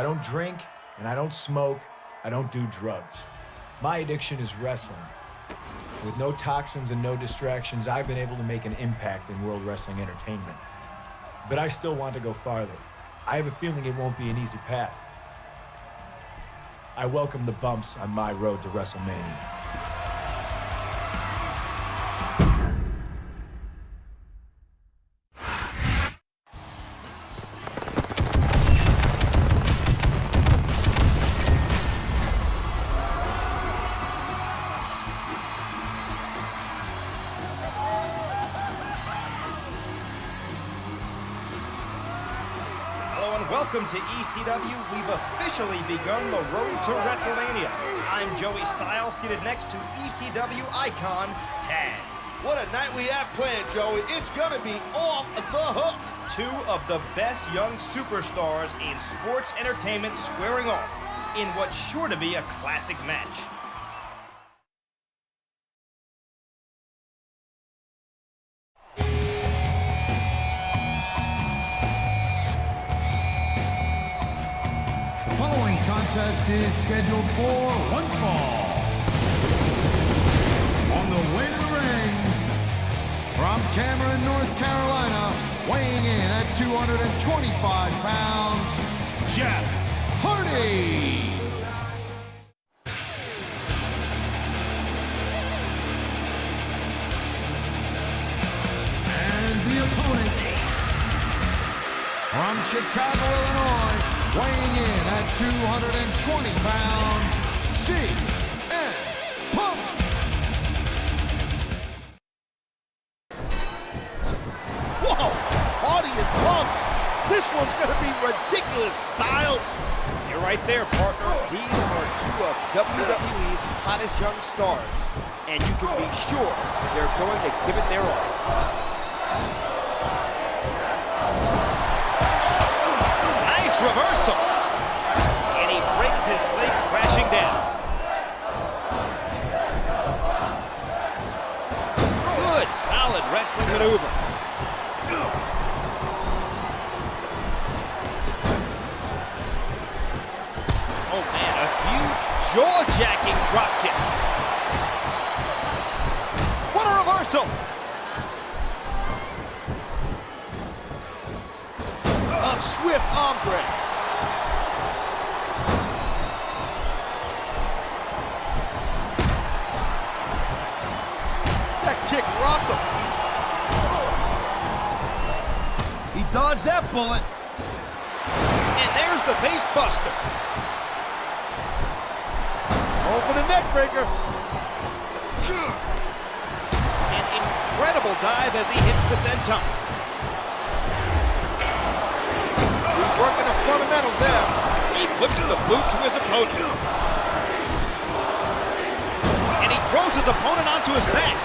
don't drink, and I don't smoke. I don't do drugs. My addiction is wrestling. With no toxins and no distractions, I've been able to make an impact in world wrestling entertainment. But I still want to go farther. I have a feeling it won't be an easy path. I welcome the bumps on my road to Wrestlemania. Welcome to ECW. We've officially begun the road to WrestleMania. I'm Joey Styles, seated next to ECW icon Taz. What a night we have planned, Joey. It's gonna be off the hook. Two of the best young superstars in sports entertainment squaring off in what's sure to be a classic match. Contest is scheduled for one fall. On the way to the ring, from Cameron, North Carolina, weighing in at 225 pounds, Jeff Hardy. And the opponent, from Chicago, Illinois, weighing in at 220 pounds, CM Punk. Whoa, Hardy and Punk. This one's gonna be ridiculous, Styles. You're right there, partner. These are two of WWE's hottest young stars, and you can be sure they're going to give it their all. Nice reversal. And he brings his leg crashing down. Good, solid wrestling maneuver. Oh man, a huge jaw-jacking drop kick. What a reversal. A swift arm drag. That kick rocked him. He dodged that bullet. And there's the face buster. Oh, for the neck breaker. An incredible dive as he hits the senton. He's working the fundamentals there. He puts the boot to his opponent. And he throws his opponent onto his back.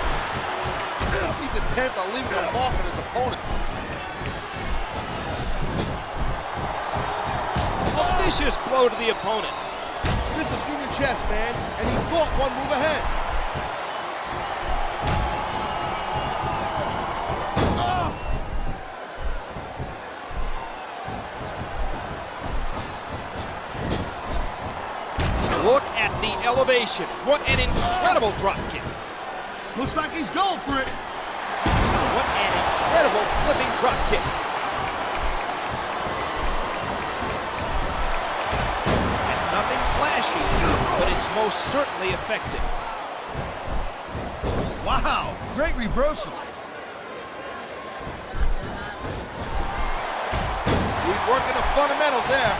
He's intent on leaving a mark on his opponent. A vicious blow to the opponent. This is human chess, man, and he fought one move ahead. Look at the elevation. What an incredible drop kick. Looks like he's going for it. What an incredible flipping drop kick. It's nothing flashy, but it's most certainly effective. Wow, great reversal. He's working the fundamentals there.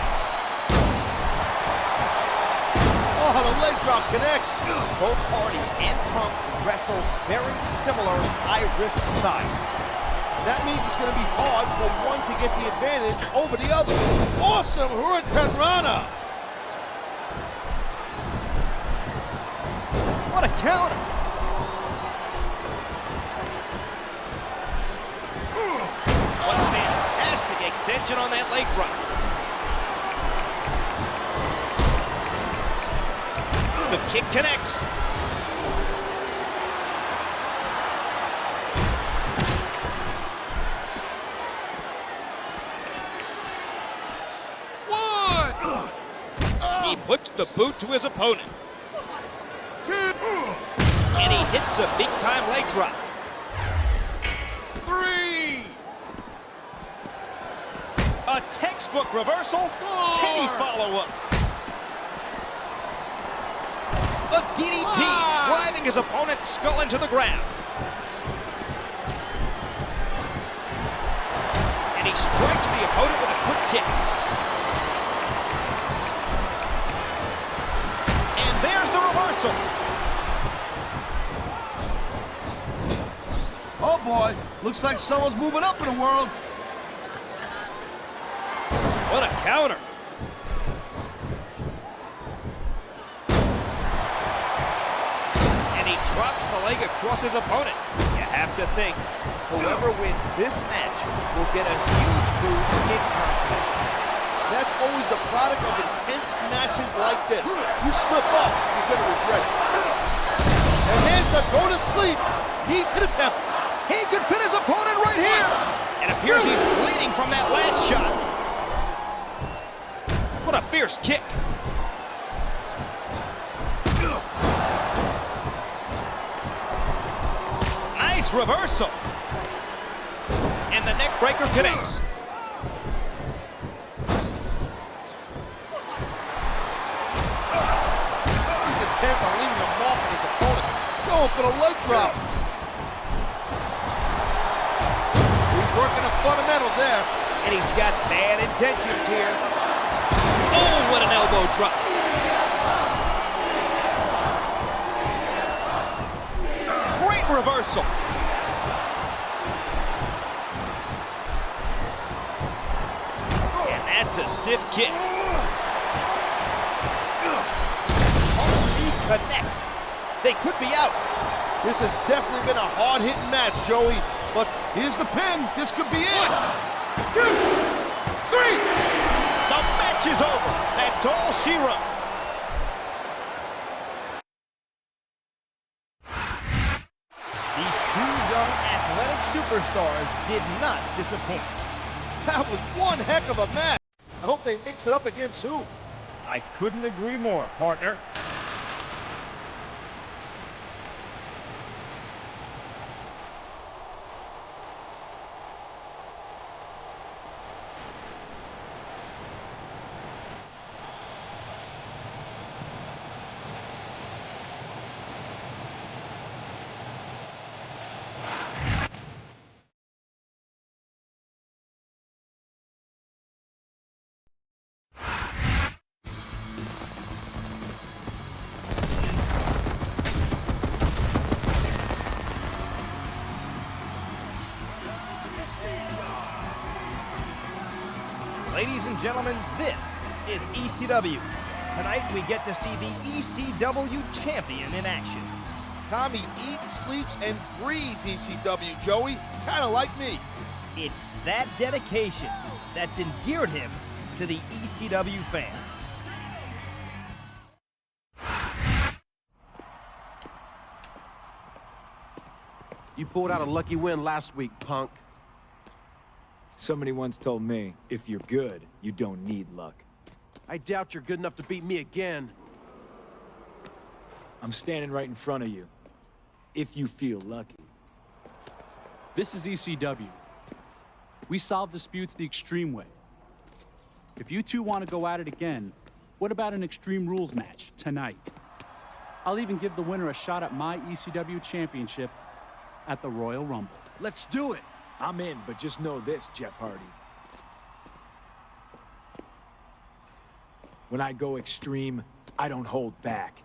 Oh, the leg drop connects. Both Hardy and Punk wrestle very similar high-risk styles. That means it's going to be hard for one to get the advantage over the other. Awesome Hurricane Rana. What a counter. What a fantastic extension on that leg drop. The kick connects. One, the boot to his opponent. 2, And he hits a big-time leg drop. 3, A textbook reversal. 4. Can he follow up? A DDT, driving his opponent's skull into the ground. And he strikes the opponent with a quick kick. And there's the reversal. Oh boy, looks like someone's moving up in the world. What a counter. And he drops the leg across his opponent. You have to think, whoever wins this match will get a huge boost in confidence. That's always the product of intense matches like this. You slip up, you're gonna regret it. And hands that go to sleep, knee to the temple. He could pin his opponent right here. It appears he's bleeding from that last shot. What a fierce kick. Nice reversal. And the neck breaker connects. He's intent on leaving a mark on his opponent. Going for the leg drop. He's working the fundamentals there. And he's got bad intentions here. Oh, what an elbow drop. Great reversal. And that's a stiff kick. Oh, he connects. They could be out. This has definitely been a hard-hitting match, Joey. But here's the pin. This could be it. 1, 2, 3. The match is over. That's all she wrote. These two young athletic superstars did not disappoint. That was one heck of a match. I hope they mix it up again soon. I couldn't agree more, partner. Ladies and gentlemen, this is ECW. Tonight we get to see the ECW champion in action. Tommy eats, sleeps, and breathes ECW, Joey. Kind of like me. It's that dedication that's endeared him to the ECW fans. You pulled out a lucky win last week, punk. Somebody once told me, if you're good, you don't need luck. I doubt you're good enough to beat me again. I'm standing right in front of you, if you feel lucky. This is ECW. We solve disputes the extreme way. If you two want to go at it again, what about an Extreme Rules match tonight? I'll even give the winner a shot at my ECW championship at the Royal Rumble. Let's do it. I'm in, but just know this, Jeff Hardy. When I go extreme, I don't hold back.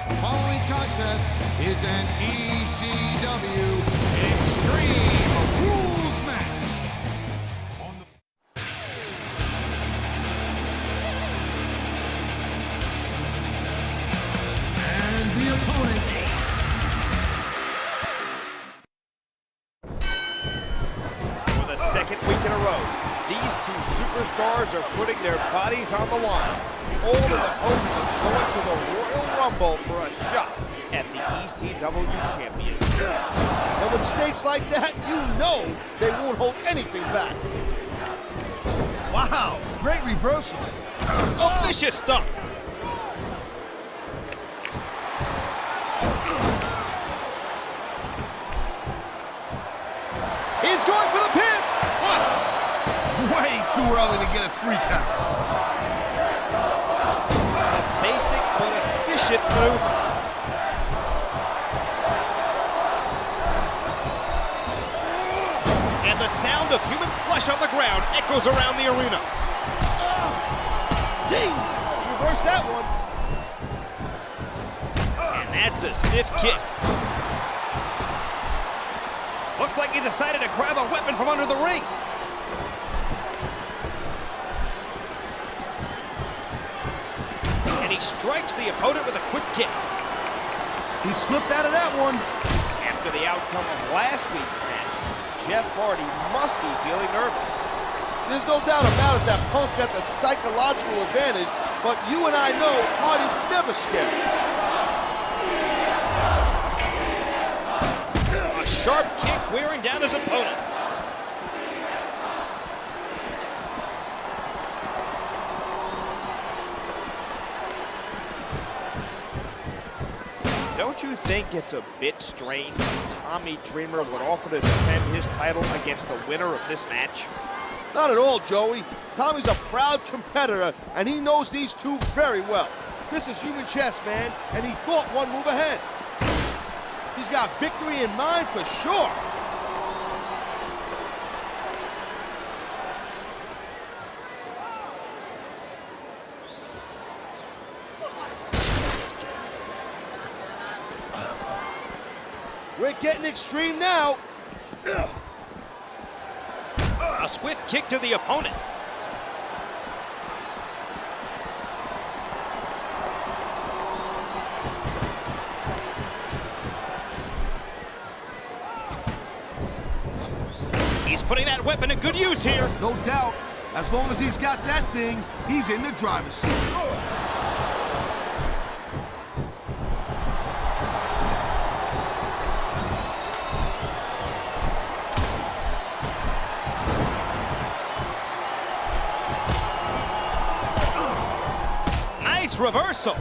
The following contest is an ECW Extreme Rules match. And the opponent, For the second week in a row, These two superstars are putting their bodies on the line, all in the hope of going to the Royal Rumble for a shot at the ECW Championship. And with stakes like that, you know they won't hold anything back. Wow, great reversal. Oh, vicious stuff. He's going for the pin. Way too early to get a 3 count. A basic but efficient maneuver. And the sound of human flesh on the ground echoes around the arena. Gee, reverse that one. And that's a stiff kick. Looks like he decided to grab a weapon from under the ring. And he strikes the opponent with a quick kick. He slipped out of that one. After the outcome of last week's match, Jeff Hardy must be feeling nervous. There's no doubt about it that Punk's got the psychological advantage, but you and I know Hardy's never scared. A sharp kick wearing down his opponent. Don't you think it's a bit strange Tommy Dreamer would offer to defend his title against the winner of this match? Not at all, Joey. Tommy's a proud competitor, and he knows these two very well. This is human chess, man, and he thought one move ahead. He's got victory in mind for sure. We're getting extreme now. A swift kick to the opponent. He's putting that weapon to good use here. No doubt. As long as he's got that thing, he's in the driver's seat. Nice reversal.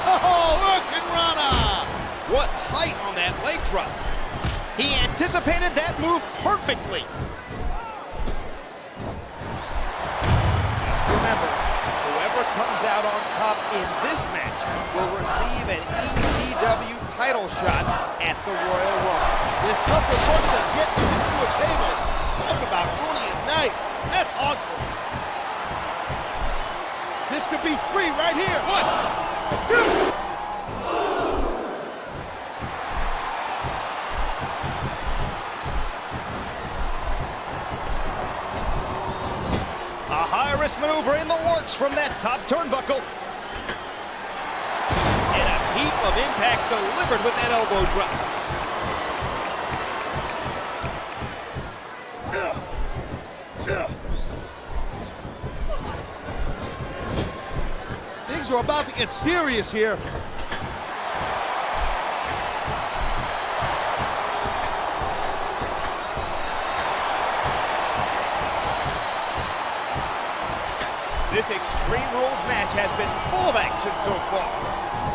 Oh, Hurricanrana! What height on that leg drop. He anticipated that move perfectly. Just remember, whoever comes out on top in this match will receive an ECW title shot at the Royal Rumble. There's nothing worse than getting into a table. Talk about ruining a night. That's hardcore. This could be 3 right here. 1, 2. A high-risk maneuver in the works from that top turnbuckle. And a heap of impact delivered with that elbow drop. Things are about to get serious here. This Extreme Rules match has been full of action so far.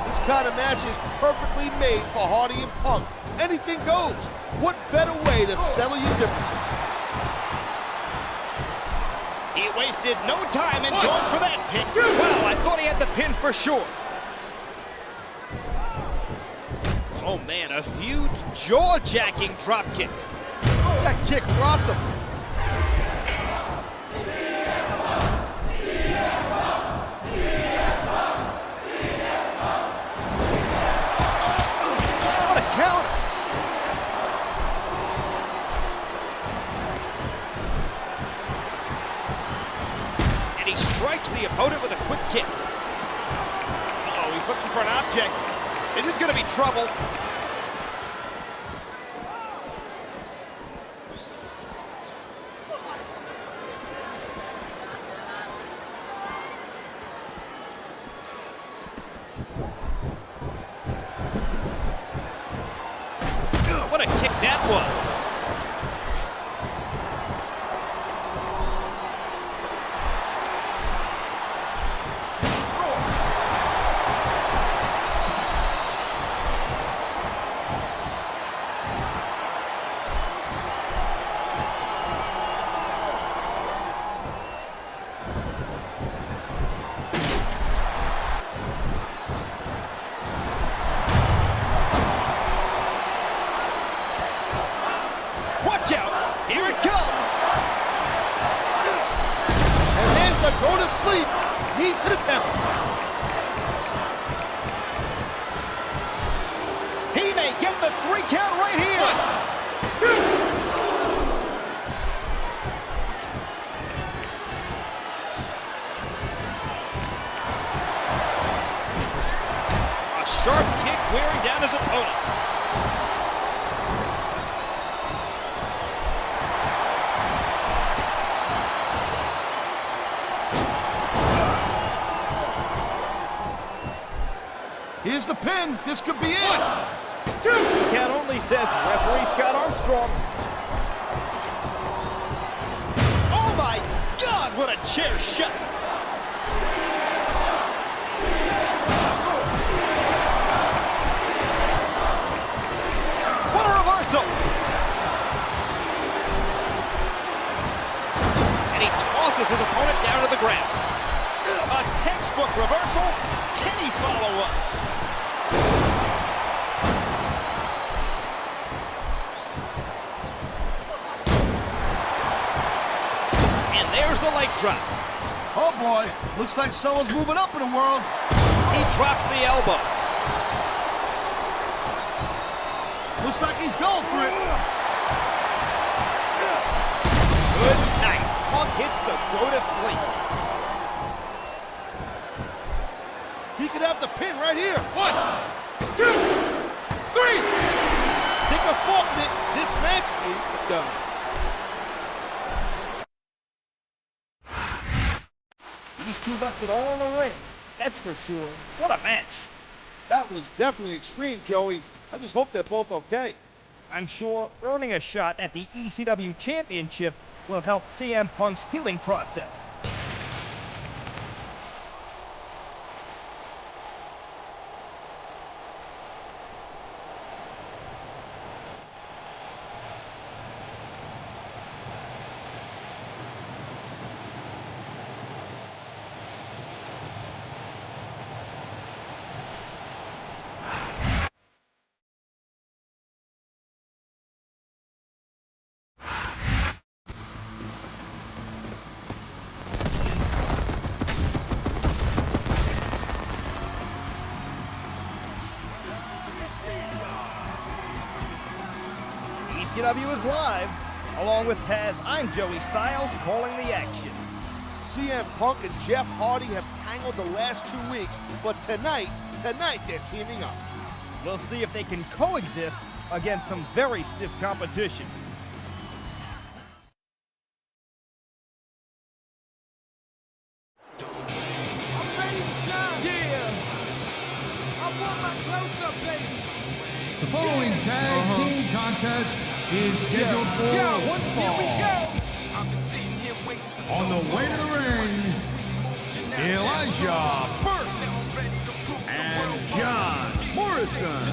This kind of match is perfectly made for Hardy and Punk. Anything goes. What better way to settle your differences? He wasted no time in going for that pin. Wow, I thought he had the pin for sure. Oh man, a huge jaw-jacking drop kick. That kick dropped him. What a counter. And he strikes the opponent with a quick kick. Uh-oh, he's looking for an object. This is gonna be trouble. What a kick that was. Watch out! Here it comes! And hands that go to sleep. Knee to the temple. He may get the 3 count right here! 1, 2! A sharp kick wearing down his opponent. Here's the pin. This could be it. 1, 2! Count only, says referee Scott Armstrong. Oh my God, what a chair shot! What a reversal! And he tosses his opponent down to the ground. A textbook reversal. Can he follow up? And there's the leg drop. Oh boy, looks like someone's moving up in the world. He drops the elbow. Looks like he's going for it. Good night. Punk hits the go to sleep. He could have the pin right here. 1, 2, 3! Stick a fork in it. This match is done. These two left it all in the ring. That's for sure. What a match. That was definitely extreme, Joey. I just hope they're both okay. I'm sure earning a shot at the ECW Championship will help CM Punk's healing process. ECW is live. Along with Taz, I'm Joey Styles calling the action. CM Punk and Jeff Hardy have tangled the last 2 weeks, but tonight they're teaming up. We'll see if they can coexist against some very stiff competition. The following tag team contest is scheduled for one fall. On the way to the ring, Elijah Burke and John Morrison.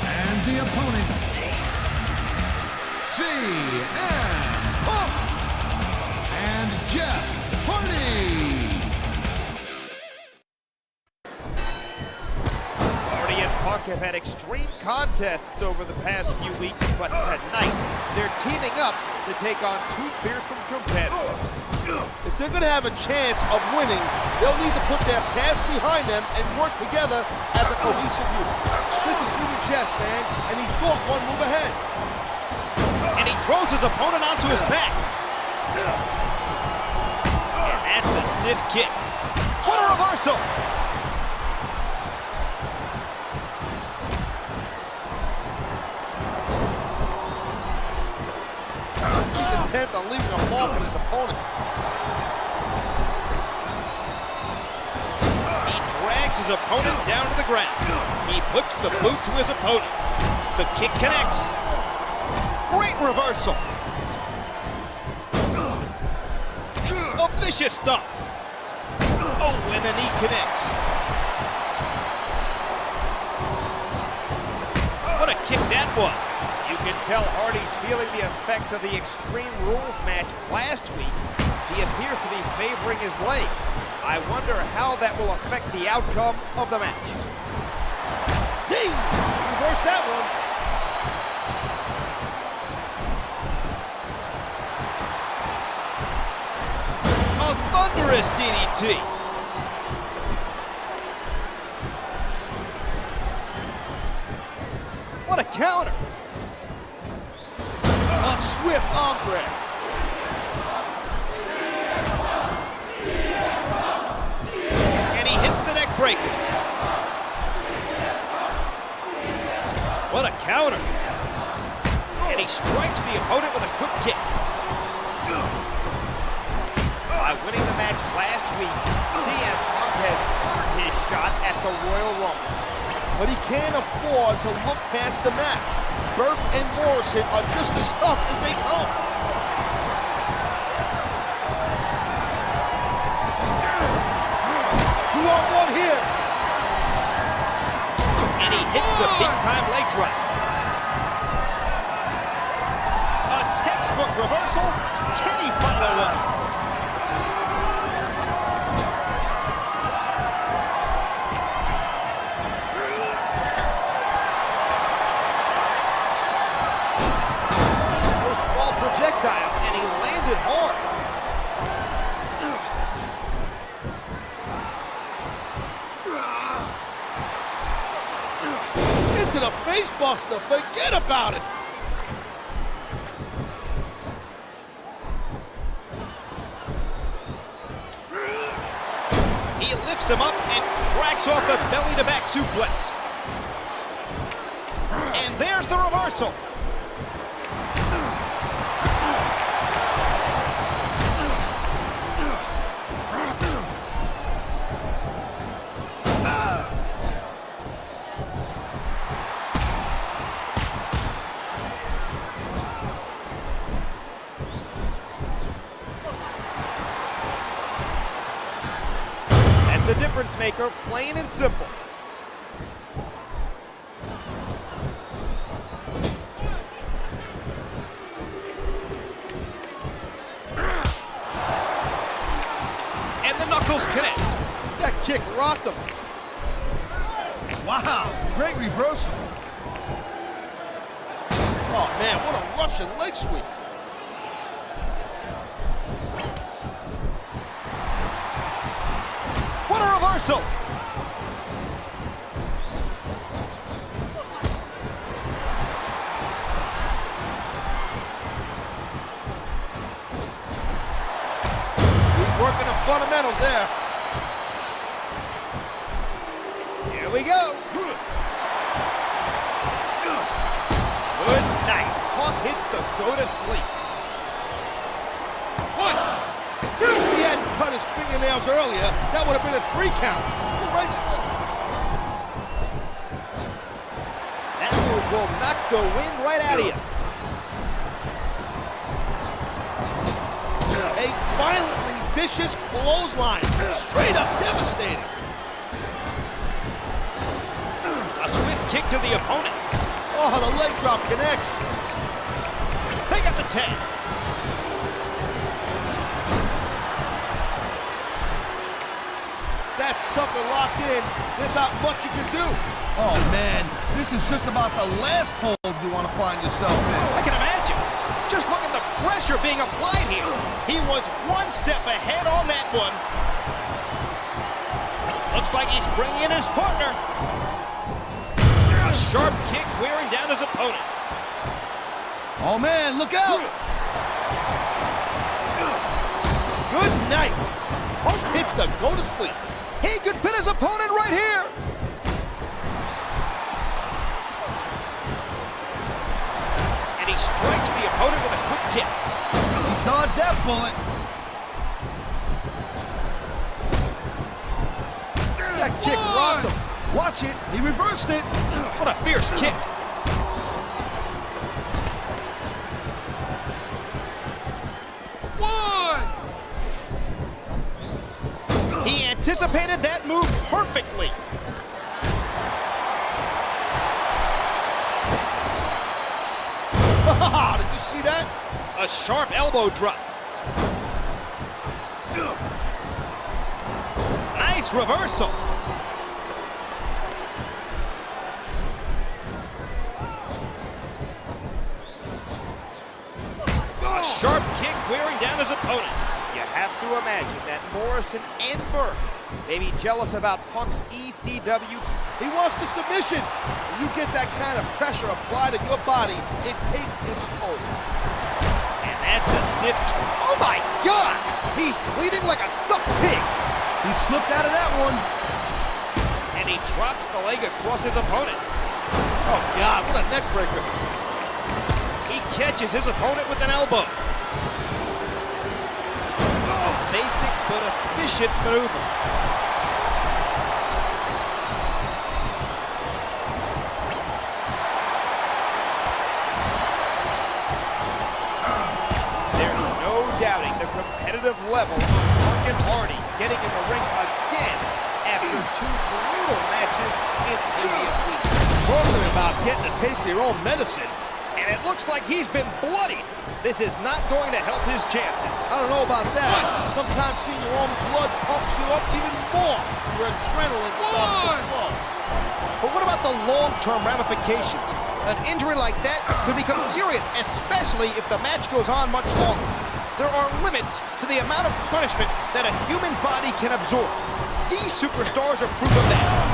And the opponents, CM Punk and Jeff Hardy. Hardy and Punk have had extreme contests over the past few weeks, but tonight they're teaming up to take on two fearsome competitors. If they're going to have a chance of winning, they'll need to put their past behind them and work together as a cohesive unit. This is human chess, man, and he thought one move ahead. And he throws his opponent onto his back. That's a stiff kick. What a reversal! He's intent on leaving a mark on his opponent. He drags his opponent down to the ground. He puts the boot to his opponent. The kick connects. Great reversal. A vicious stop. Oh, and the knee connects. What a kick that was. You can tell Hardy's feeling the effects of the Extreme Rules match last week. He appears to be favoring his leg. I wonder how that will affect the outcome of the match. Zing! Reverse that one. A thunderous DDT. What a counter. A swift arm grab. And he hits the neck breaker. What a counter. And he strikes the opponent with a quick kick. By winning the match last week, CM Punk has earned his shot at the Royal Rumble. But he can't afford to look past the match. Burke and Morrison are just as tough as they come. Two-on-one here. And he hits a big-time leg drop. A textbook reversal. Can he follow up? Projectile, and he landed hard. Into the face buster, forget about it. He lifts him up and cracks off a belly-to-back suplex. And there's the reversal. That's a difference maker, plain and simple. And the knuckles connect. That kick rocked him. Wow, great reversal. Oh man, what a Russian leg sweep. What a reversal! He's working the fundamentals there. Here we go. Good night. Punk hits the go to sleep. 1, 2. If he hadn't cut his fingernails earlier, that would have been a 3 count. Racist. That move will knock the wind right out of you. A violently vicious clothesline. Straight up devastating. A swift kick to the opponent. Oh, the leg drop connects. They got the 10. That sucker locked in. There's not much you can do. Oh, man. This is just about the last hold you want to find yourself in. I can imagine. Just look at the pressure being applied here. He was one step ahead on that one. Looks like he's bringing in his partner. A sharp kick wearing down his opponent. Oh, man, look out. Good night. Punk hits the go to sleep. He could pin his opponent right here. And he strikes the opponent with a quick kick. Dodge that bullet. That kick rocked him. Watch it. He reversed it. What a fierce kick. He anticipated that move perfectly. Did you see that? A sharp elbow drop. Nice reversal. A sharp kick wearing down his opponent. You have to imagine that Morrison and Burke may be jealous about Punk's ECW. He wants the submission. When you get that kind of pressure applied to your body, it takes its toll. And that's a stiff. Oh my God! He's bleeding like a stuck pig. He slipped out of that one. And he drops the leg across his opponent. Oh God, what a neck breaker. He catches his opponent with an elbow. A basic but efficient maneuver. There's no doubting the competitive level of Punk and Hardy getting in the ring again after two brutal matches in previous weeks. Talking about getting a taste of your own medicine. And it looks like he's been bloodied. This is not going to help his chances. I don't know about that. Sometimes seeing your own blood pumps you up even more. Your adrenaline starts to flow. But what about the long-term ramifications? An injury like that could become serious, especially if the match goes on much longer. There are limits to the amount of punishment that a human body can absorb. These superstars are proof of that.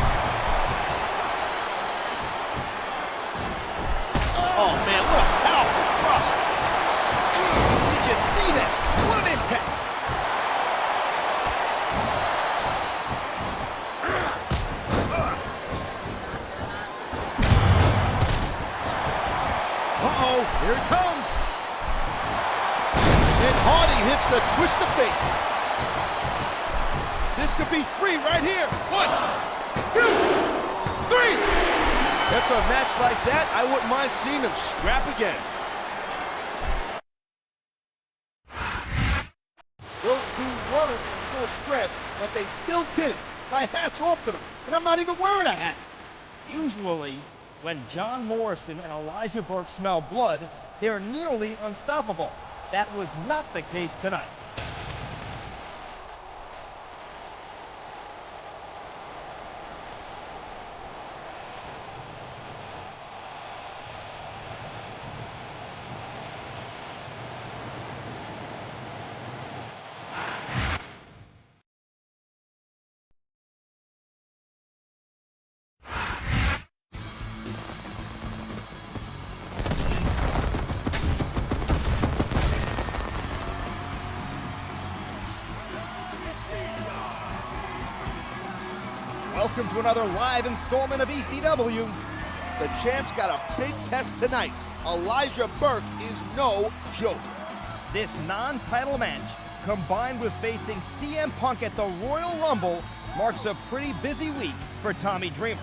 Oh man, what a powerful thrust. Did you see that? What an impact. Uh-oh, here it comes. And Hardy hits the twist of fate. This could be three right here. 1, 2, 3. After a match like that, I wouldn't mind seeing them scrap again. Those two running in full strength, but they still did it. My hat's off to them, and I'm not even wearing a hat. Usually, when John Morrison and Elijah Burke smell blood, they're nearly unstoppable. That was not the case tonight. Welcome to another live installment of ECW. The champ's got a big test tonight. Elijah Burke is no joke. This non-title match, combined with facing CM Punk at the Royal Rumble, marks a pretty busy week for Tommy Dreamer.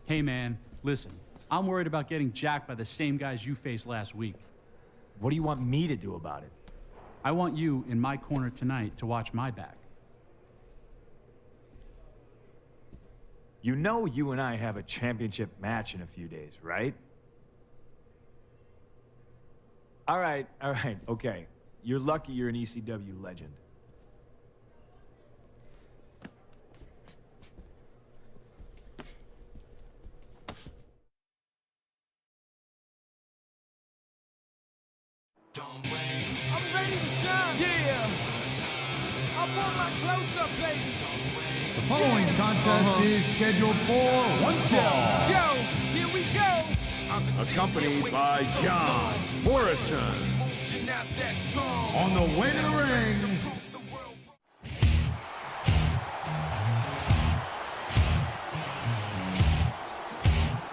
Hey man, listen. I'm worried about getting jacked by the same guys you faced last week. What do you want me to do about it? I want you in my corner tonight to watch my back. You know you and I have a championship match in a few days, right? All right, okay. You're lucky you're an ECW legend. I'm ready to shine. Yeah. I want my close-up, baby. The following contest is scheduled for one fall. Yo, here we accompanied by John Morrison. On the way to the ring,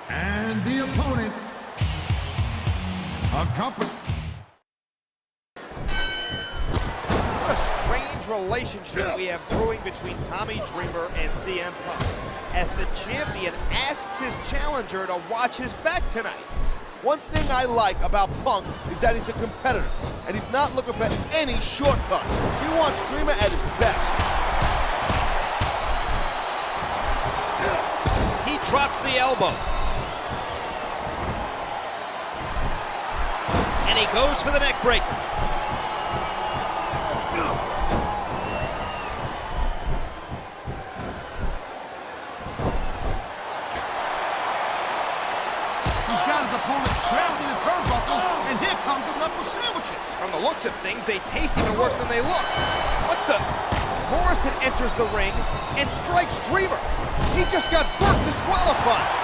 and the opponent, accompanied. What a strange relationship we have brewing between Tommy Dreamer and CM Punk, as the champion asks his challenger to watch his back tonight. One thing I like about Punk is that he's a competitor, and he's not looking for any shortcuts. He wants Dreamer at his best. He drops the elbow. And he goes for the neck breaker. He's got his opponent trapped in a turnbuckle, and here comes the knuckle sandwiches. From the looks of things, they taste even worse than they look. What the? Morrison enters the ring and strikes Dreamer. He just got Burke disqualified.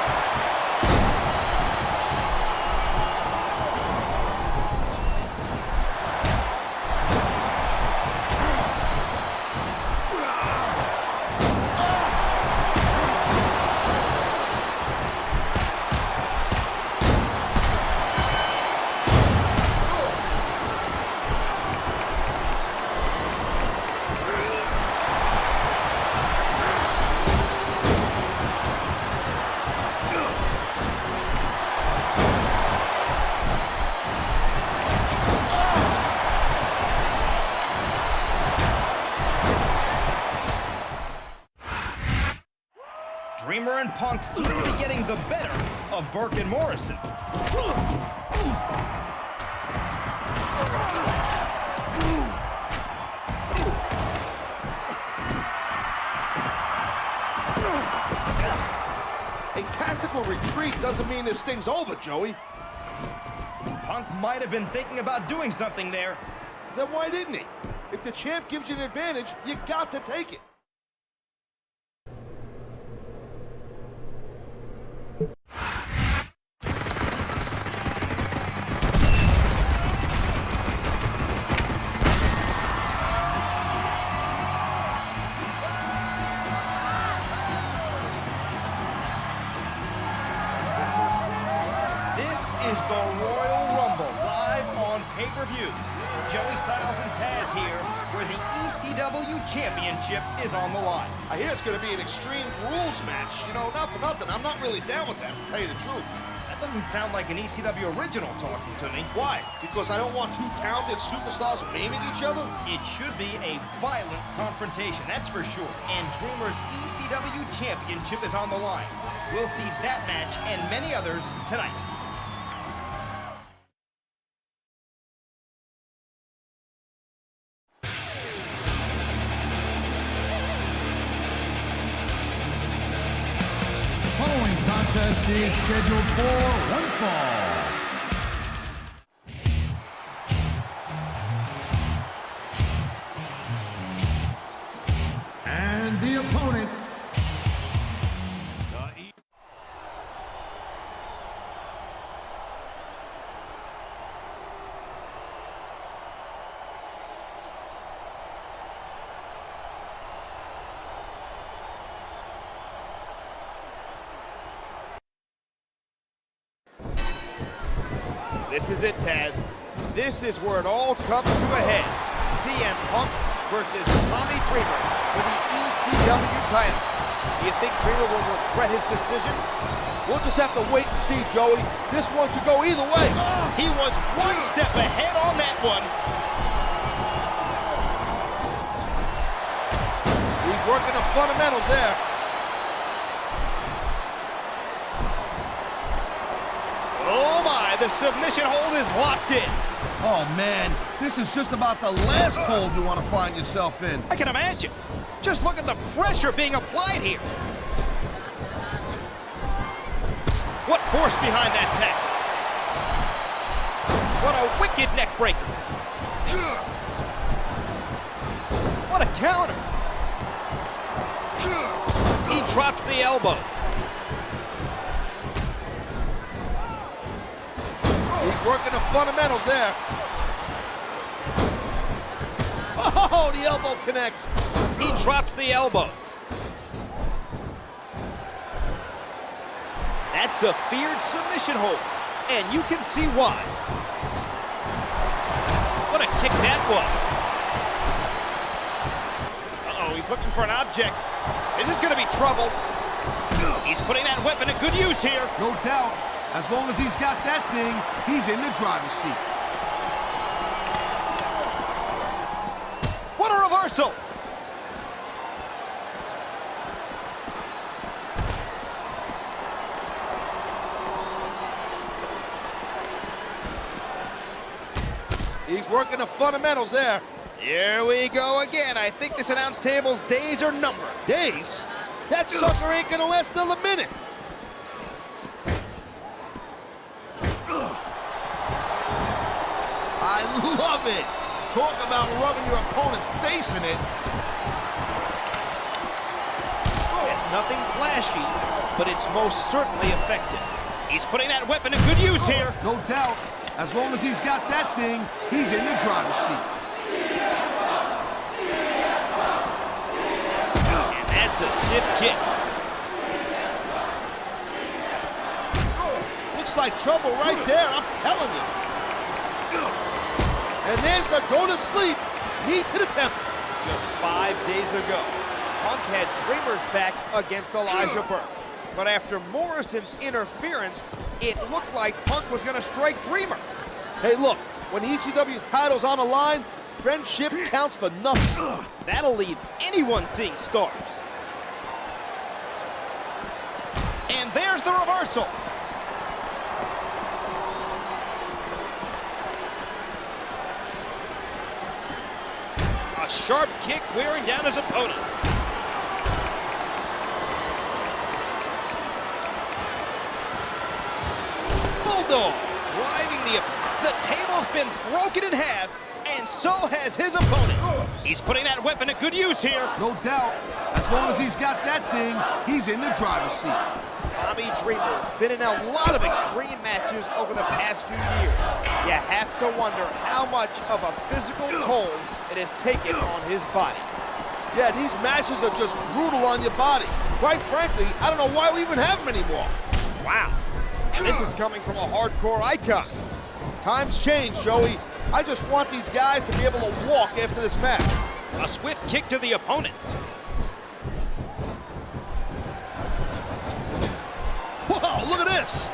Dreamer and Punk seem to be getting the better of Burke and Morrison. A tactical retreat doesn't mean this thing's over, Joey. Punk might have been thinking about doing something there. Then why didn't he? If the champ gives you an advantage, you got to take it. Is the Royal Rumble live on pay-per-view. Joey Styles and Taz here, where the ECW Championship is on the line. I hear it's going to be an Extreme Rules match. You know, not for nothing, I'm not really down with that, to tell you the truth. That doesn't sound like an ECW original talking to me. Why? Because I don't want two talented superstars maiming each other? It should be a violent confrontation, that's for sure. And Dreamer's ECW Championship is on the line. We'll see that match and many others tonight. Following contest is scheduled for one fall. And the opponent, This is it, Taz. This is where it all comes to a head. CM Punk versus Tommy Dreamer for the ECW title. Do you think Dreamer will regret his decision? We'll just have to wait and see, Joey. This one could go either way. He was one step ahead on that one. He's working the fundamentals there. Oh my, the submission hold is locked in. Oh man, this is just about the last hold you want to find yourself in. I can imagine. Just look at the pressure being applied here. What force behind that tech? What a wicked neck breaker. What a counter. He drops the elbow. working the fundamentals there. Oh, the elbow connects. He drops the elbow. That's a feared submission hold, and you can see why. What a kick that was. Uh-oh, he's looking for an object. This is going to be trouble. He's putting that weapon to good use here. No doubt. As long as he's got that thing, he's in the driver's seat. What a reversal! He's working the fundamentals there. Here we go again. I think this announce table's days are numbered. Days? That sucker ain't gonna last till a minute. I love it. Talk about rubbing your opponent's face in it. It's nothing flashy, but it's most certainly effective. He's putting that weapon to good use here. No doubt. As long as he's got that thing, he's in the driver's seat. And that's a stiff kick. Looks like trouble right there, I'm telling you. And there's the go to sleep. Knee to the temple. Just 5 days ago, Punk had Dreamer's back against Elijah Burke. But after Morrison's interference, it looked like Punk was going to strike Dreamer. Hey, look, when the ECW title's on the line, friendship counts for nothing. That'll leave anyone seeing stars. And there's the reversal. A sharp kick wearing down his opponent. Bulldog driving the table's been broken in half, and so has his opponent. He's putting that weapon to good use here. No doubt. As long as he's got that thing, he's in the driver's seat. Tommy Dreamer's been in a lot of extreme matches over the past few years. You have to wonder how much of a physical toll it has taken on his body. Yeah, these matches are just brutal on your body. Quite frankly, I don't know why we even have them anymore. Wow. And this is coming from a hardcore icon. Times change, Joey. I just want these guys to be able to walk after this match. A swift kick to the opponent. Whoa, look at this.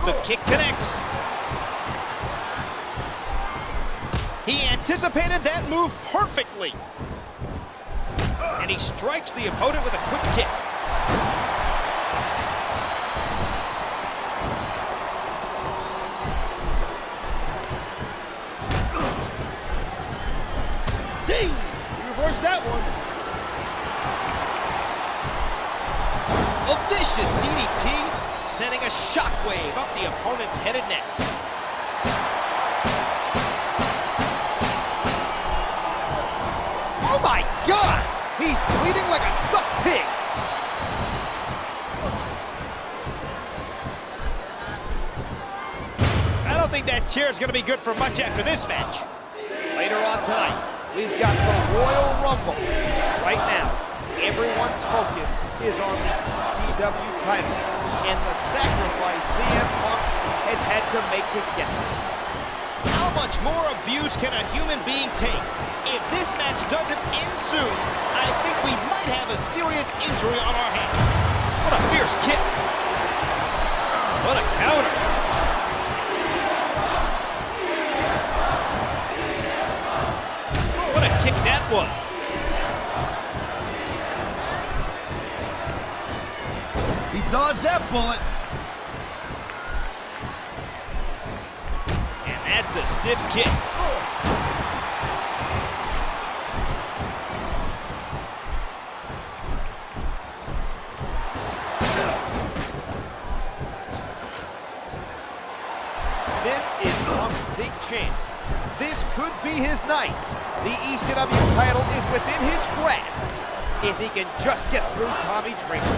The kick connects. He anticipated that move perfectly. And he strikes the opponent with a quick kick. See, he reversed that one. A vicious DDT, sending a shockwave up the opponent's head and neck. Oh my God! He's bleeding like a stuck pig. I don't think that chair is going to be good for much after this match. Later on tonight, we've got the Royal Rumble. Right now, everyone's focus is on the ECW title and the sacrifice CM Punk has had to make to get this. How much more abuse can a human being take? If this match doesn't end soon, I think we might have a serious injury on our hands. What a fierce kick. What a counter. What a kick that was. He dodged that bullet. And that's a stiff kick. This is Punk's big chance. This could be his night. The ECW title is within his grasp if he can just get through Tommy Dreamer.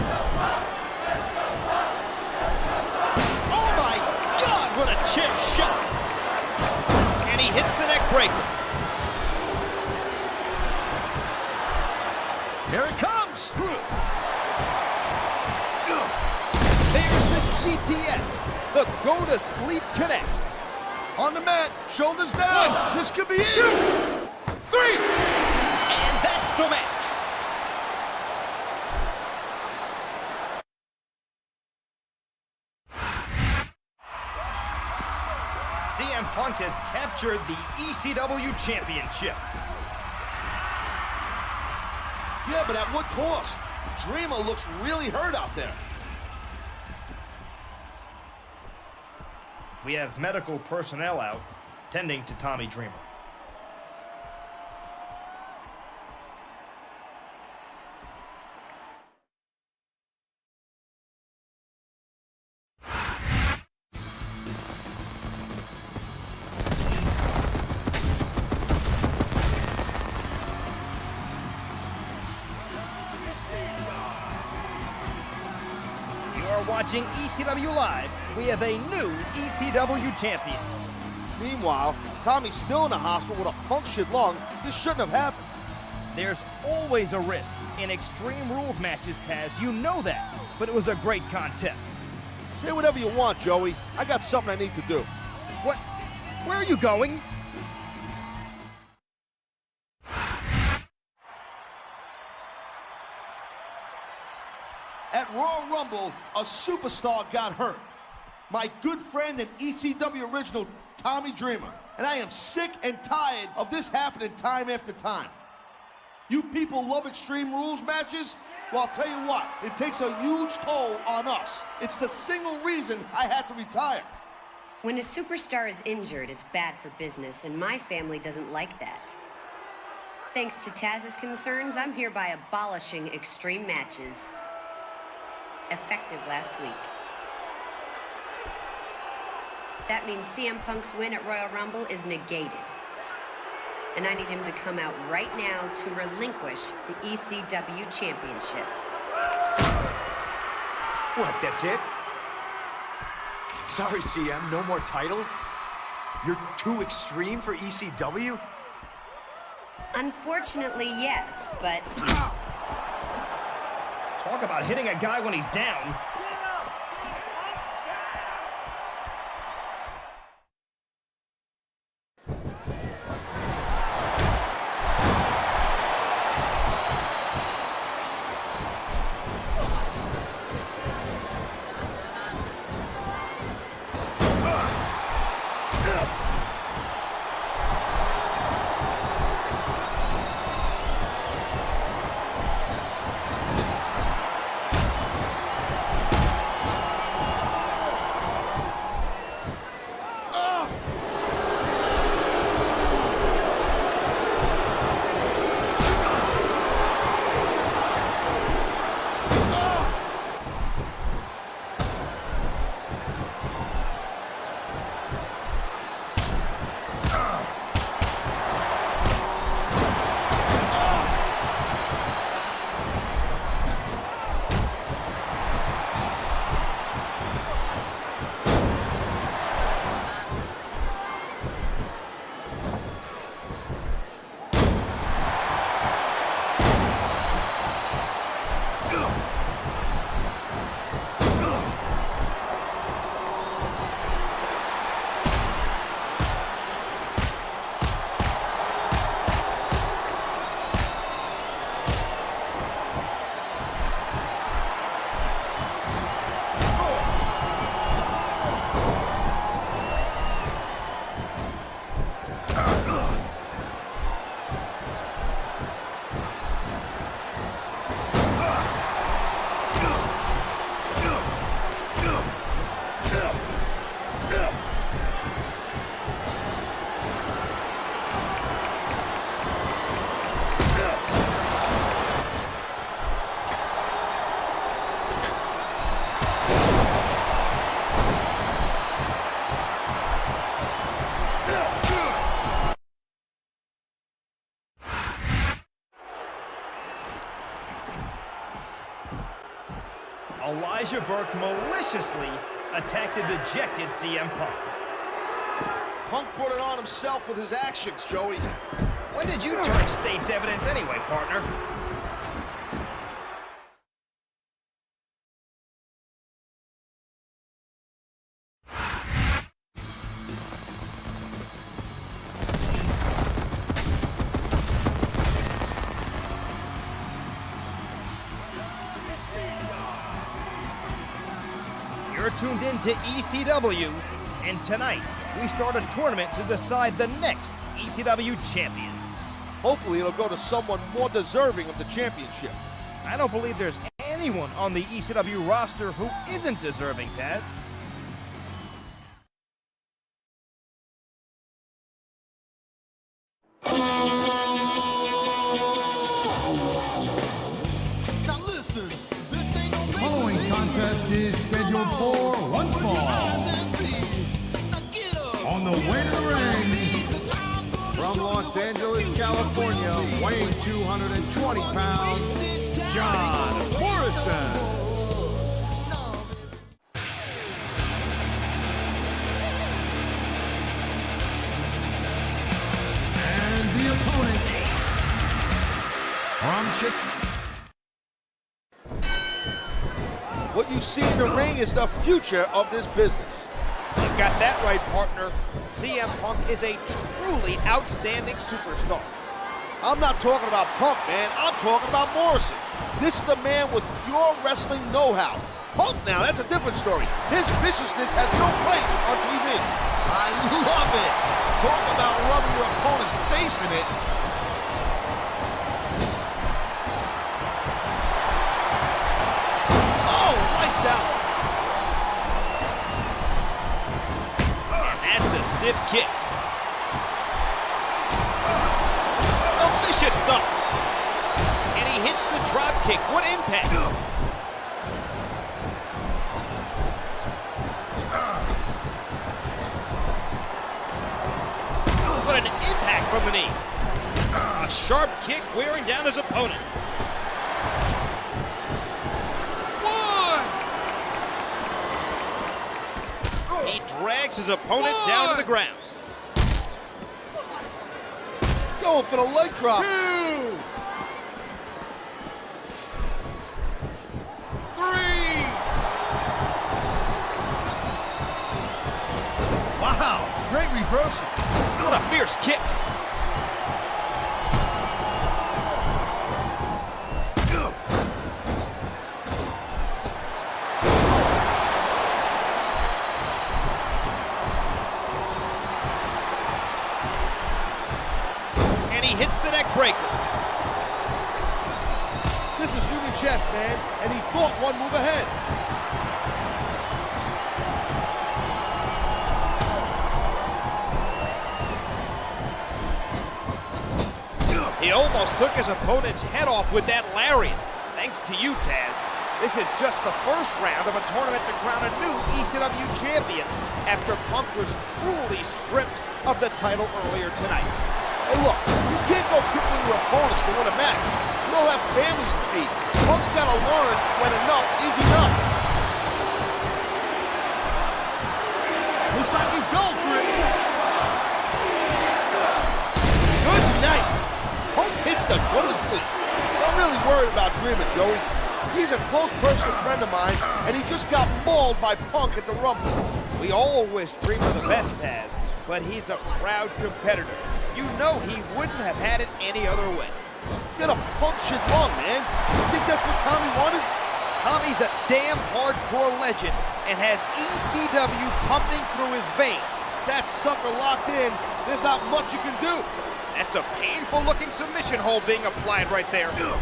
Oh my God, what a chair shot! And he hits the neck breaker. Here it comes! There's the GTS. The Go to Sleep connects. On the mat, shoulders down. 1, This could be it. 2, 3. And that's the match. CM Punk has captured the ECW Championship. Yeah, but at what cost? Dreamer looks really hurt out there. We have medical personnel out tending to Tommy Dreamer. Watching ECW Live, we have a new ECW champion. Meanwhile, Tommy's still in the hospital with a punctured lung. This shouldn't have happened. There's always a risk in Extreme Rules matches, Taz. You know that, but it was a great contest. Say whatever you want, Joey. I got something I need to do. What? Where are you going? At Royal Rumble, a superstar got hurt. My good friend and ECW original, Tommy Dreamer. And I am sick and tired of this happening time after time. You people love Extreme Rules matches? Well, I'll tell you what, it takes a huge toll on us. It's the single reason I had to retire. When a superstar is injured, it's bad for business, and my family doesn't like that. Thanks to Taz's concerns, I'm hereby abolishing extreme matches. Effective last week. That means CM Punk's win at Royal Rumble is negated. And I need him to come out right now to relinquish the ECW Championship. What, that's it? Sorry, CM, no more title? You're too extreme for ECW? Unfortunately, yes, but... Talk about hitting a guy when he's down. Elijah Burke maliciously attacked the dejected CM Punk. Punk put it on himself with his actions, Joey. When did you turn state's evidence anyway, partner? You're tuned in to ECW, and tonight we start a tournament to decide the next ECW champion. Hopefully it'll go to someone more deserving of the championship. I don't believe there's anyone on the ECW roster who isn't deserving, Taz. Now listen, this ain't no The following contest is scheduled for one fall. On the way to the ring, from Los Angeles, California, weighing 220 pounds, John Morrison. And the opponent from Chicago. What you see in the ring is the future of this business. You've got that right, partner. CM Punk is a truly outstanding superstar. I'm not talking about Punk, man. I'm talking about Morrison. This is the man with pure wrestling know-how. Punk now, that's a different story. His viciousness has no place on TV. I love it. Talk about rubbing your opponent's face in it. Oh, lights out. And that's a stiff kick. Oh, vicious stuff. And he hits the drop kick. What impact? What an impact from the knee. A sharp kick wearing down his opponent. He drags his opponent down to the ground. Going for the leg drop. 2, 3. Wow, great reversal. What a fierce kick. And he hits the neck breaker. This is human chess, man, and he thought one move ahead. He almost took his opponent's head off with that lariat. Thanks to you, Taz. This is just the first round of a tournament to crown a new ECW champion after Punk was cruelly stripped of the title earlier tonight. Hey, look, you can't go picking your opponents to win a match. You all have families to feed. Punk's got to learn when enough is enough. Looks like he's going for it. Good night. Punk hits the go to sleep. I'm really worried about Dreamer, Joey. He's a close personal friend of mine, and he just got mauled by Punk at the Rumble. We all wish Dreamer the best, Taz, but he's a proud competitor. You know he wouldn't have had it any other way. Get a punctured lung, man. You think that's what Tommy wanted? Tommy's a damn hardcore legend and has ECW pumping through his veins. That sucker locked in. There's not much you can do. That's a painful-looking submission hold being applied right there. No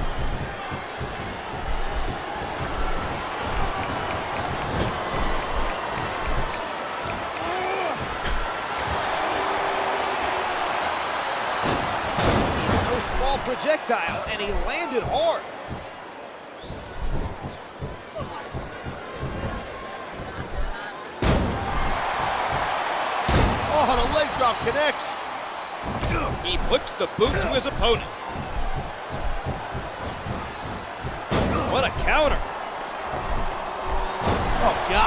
small projectile, and he landed hard. Oh, the leg drop connects. He puts the boot to his opponent. What a counter.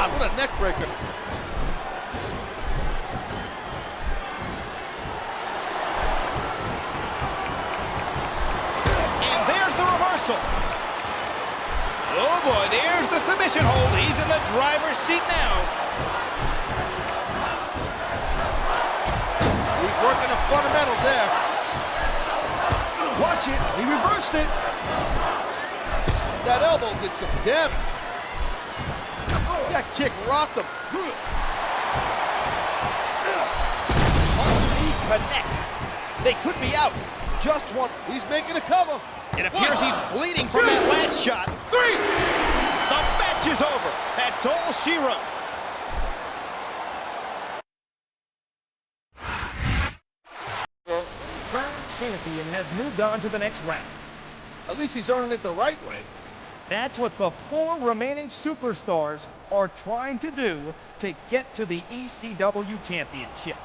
God, what a neck breaker. And there's the reversal. Oh boy, there's the submission hold. He's in the driver's seat now. He's working the fundamentals there. Watch it, he reversed it. That elbow did some damage. That kick rocked him. He connects. They could be out. Just one. He's making a cover. It appears he's bleeding from that last shot. 3. The match is over. That's all she wrote. The current champion has moved on to the next round. At least he's earning it the right way. That's what the 4 remaining superstars are trying to do to get to the ECW championship.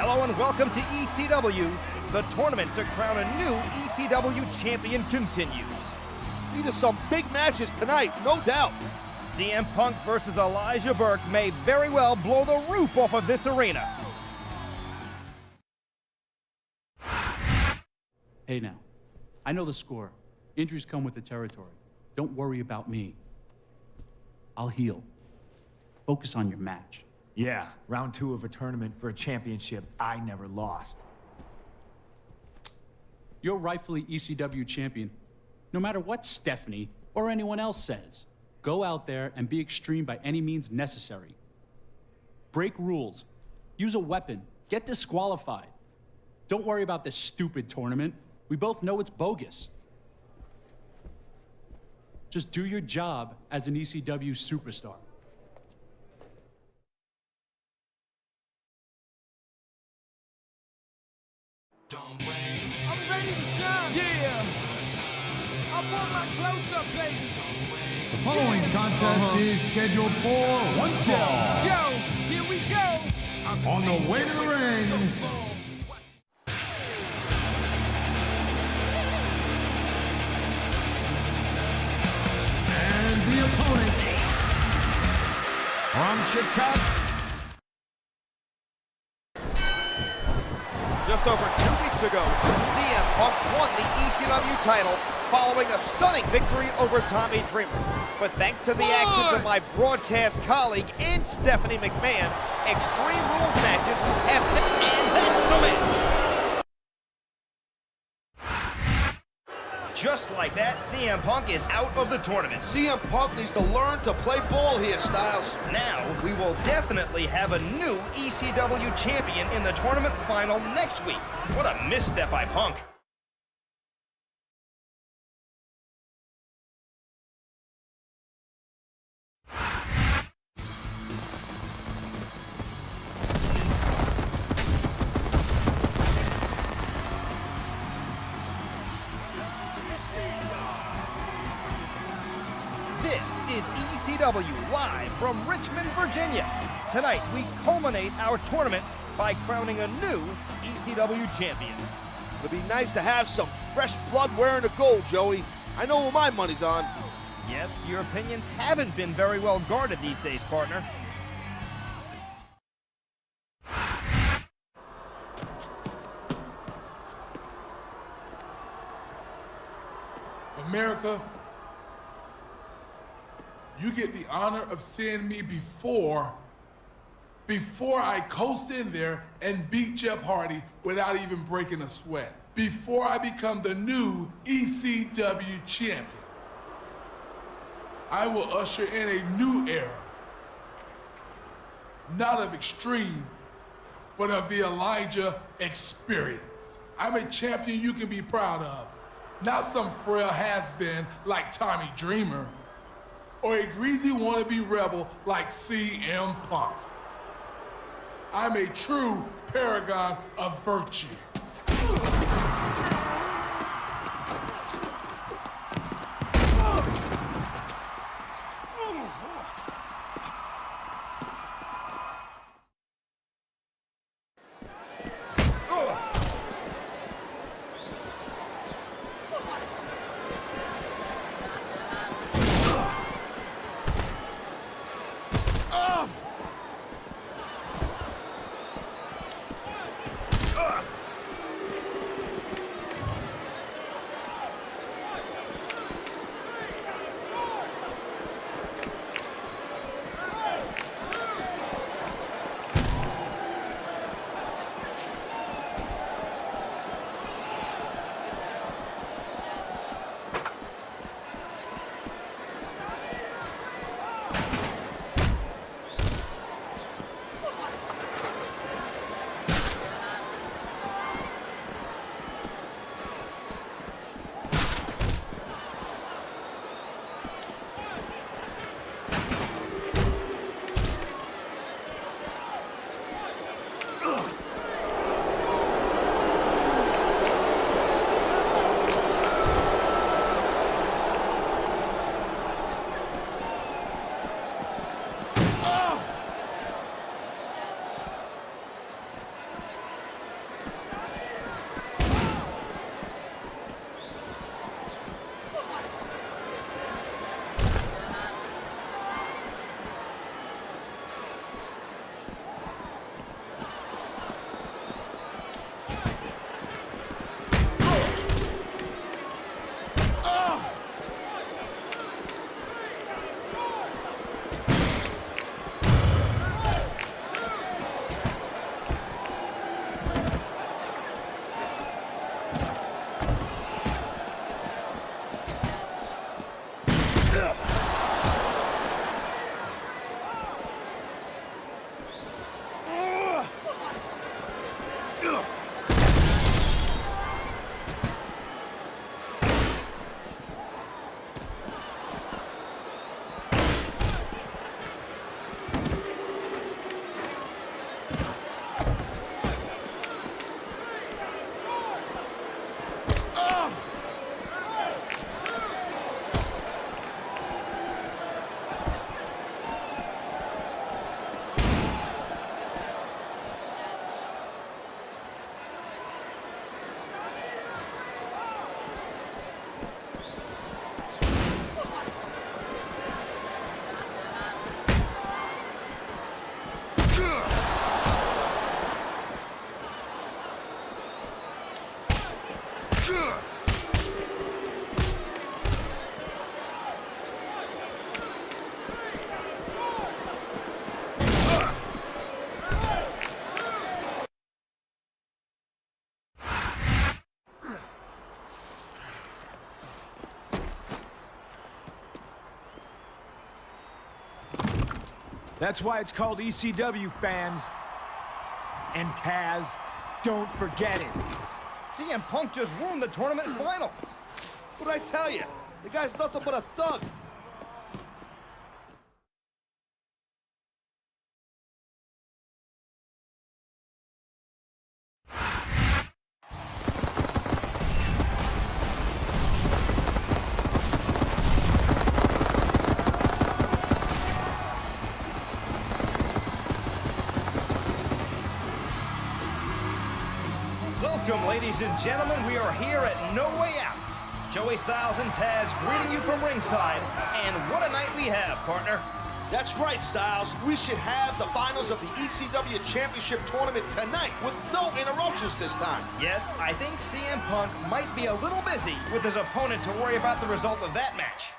Hello and welcome to ECW. The tournament to crown a new ECW champion continues. These are some big matches tonight, no doubt. CM Punk versus Elijah Burke may very well blow the roof off of this arena. Hey now, I know the score. Injuries come with the territory. Don't worry about me. I'll heal. Focus on your match. Yeah, round 2 of a tournament for a championship I never lost. You're rightfully ECW champion, no matter what Stephanie or anyone else says. Go out there and be extreme by any means necessary. Break rules. Use a weapon. Get disqualified. Don't worry about this stupid tournament. We both know it's bogus. Just do your job as an ECW superstar. I'm ready to shine. Yeah. I want my close-up, baby. The following contest is scheduled for one fall. Yo, here we go. On the way to the ring, and the opponent from Chicago. Just over 2 weeks ago, CM Punk won the ECW title following a stunning victory over Tommy Dreamer. But thanks to the actions of my broadcast colleague and Stephanie McMahon, Extreme Rules matches have... And that's the match! Just like that, CM Punk is out of the tournament. CM Punk needs to learn to play ball here, Styles. Now, we will definitely have a new ECW champion in the tournament final next week. What a misstep by Punk. This is ECW live from Richmond, Virginia. Tonight, we culminate our tournament by crowning a new ECW champion. It'd be nice to have some fresh blood wearing the gold, Joey. I know where my money's on. Yes, your opinions haven't been very well guarded these days, partner. America, you get the honor of seeing me before I coast in there and beat Jeff Hardy without even breaking a sweat. Before I become the new ECW champion. I will usher in a new era. Not of extreme, but of the Elijah experience. I'm a champion you can be proud of, not some frail has-been like Tommy Dreamer, or a greasy wannabe rebel like CM Punk. I'm a true paragon of virtue. That's why it's called ECW, fans. And Taz, don't forget it. CM Punk just ruined the tournament finals. What'd I tell you? The guy's nothing but a thug. Welcome, ladies and gentlemen. We are here at No Way Out. Joey Styles and Taz greeting you from ringside. And what a night we have, partner. That's right, Styles. We should have the finals of the ECW Championship Tournament tonight with no interruptions this time. Yes, I think CM Punk might be a little busy with his opponent to worry about the result of that match.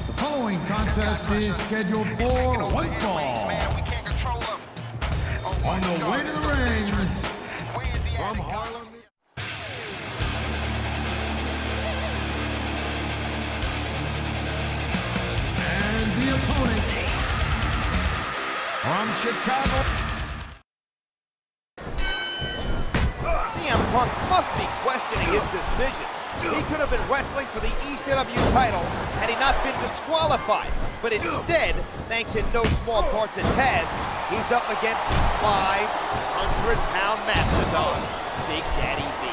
The following contest is scheduled for one fall. On the way to the ring, from Harlem. Chicago. CM Punk must be questioning his decisions. He could have been wrestling for the ECW title had he not been disqualified. But instead, thanks in no small part to Taz, he's up against 500-pound mastodon, Big Daddy V.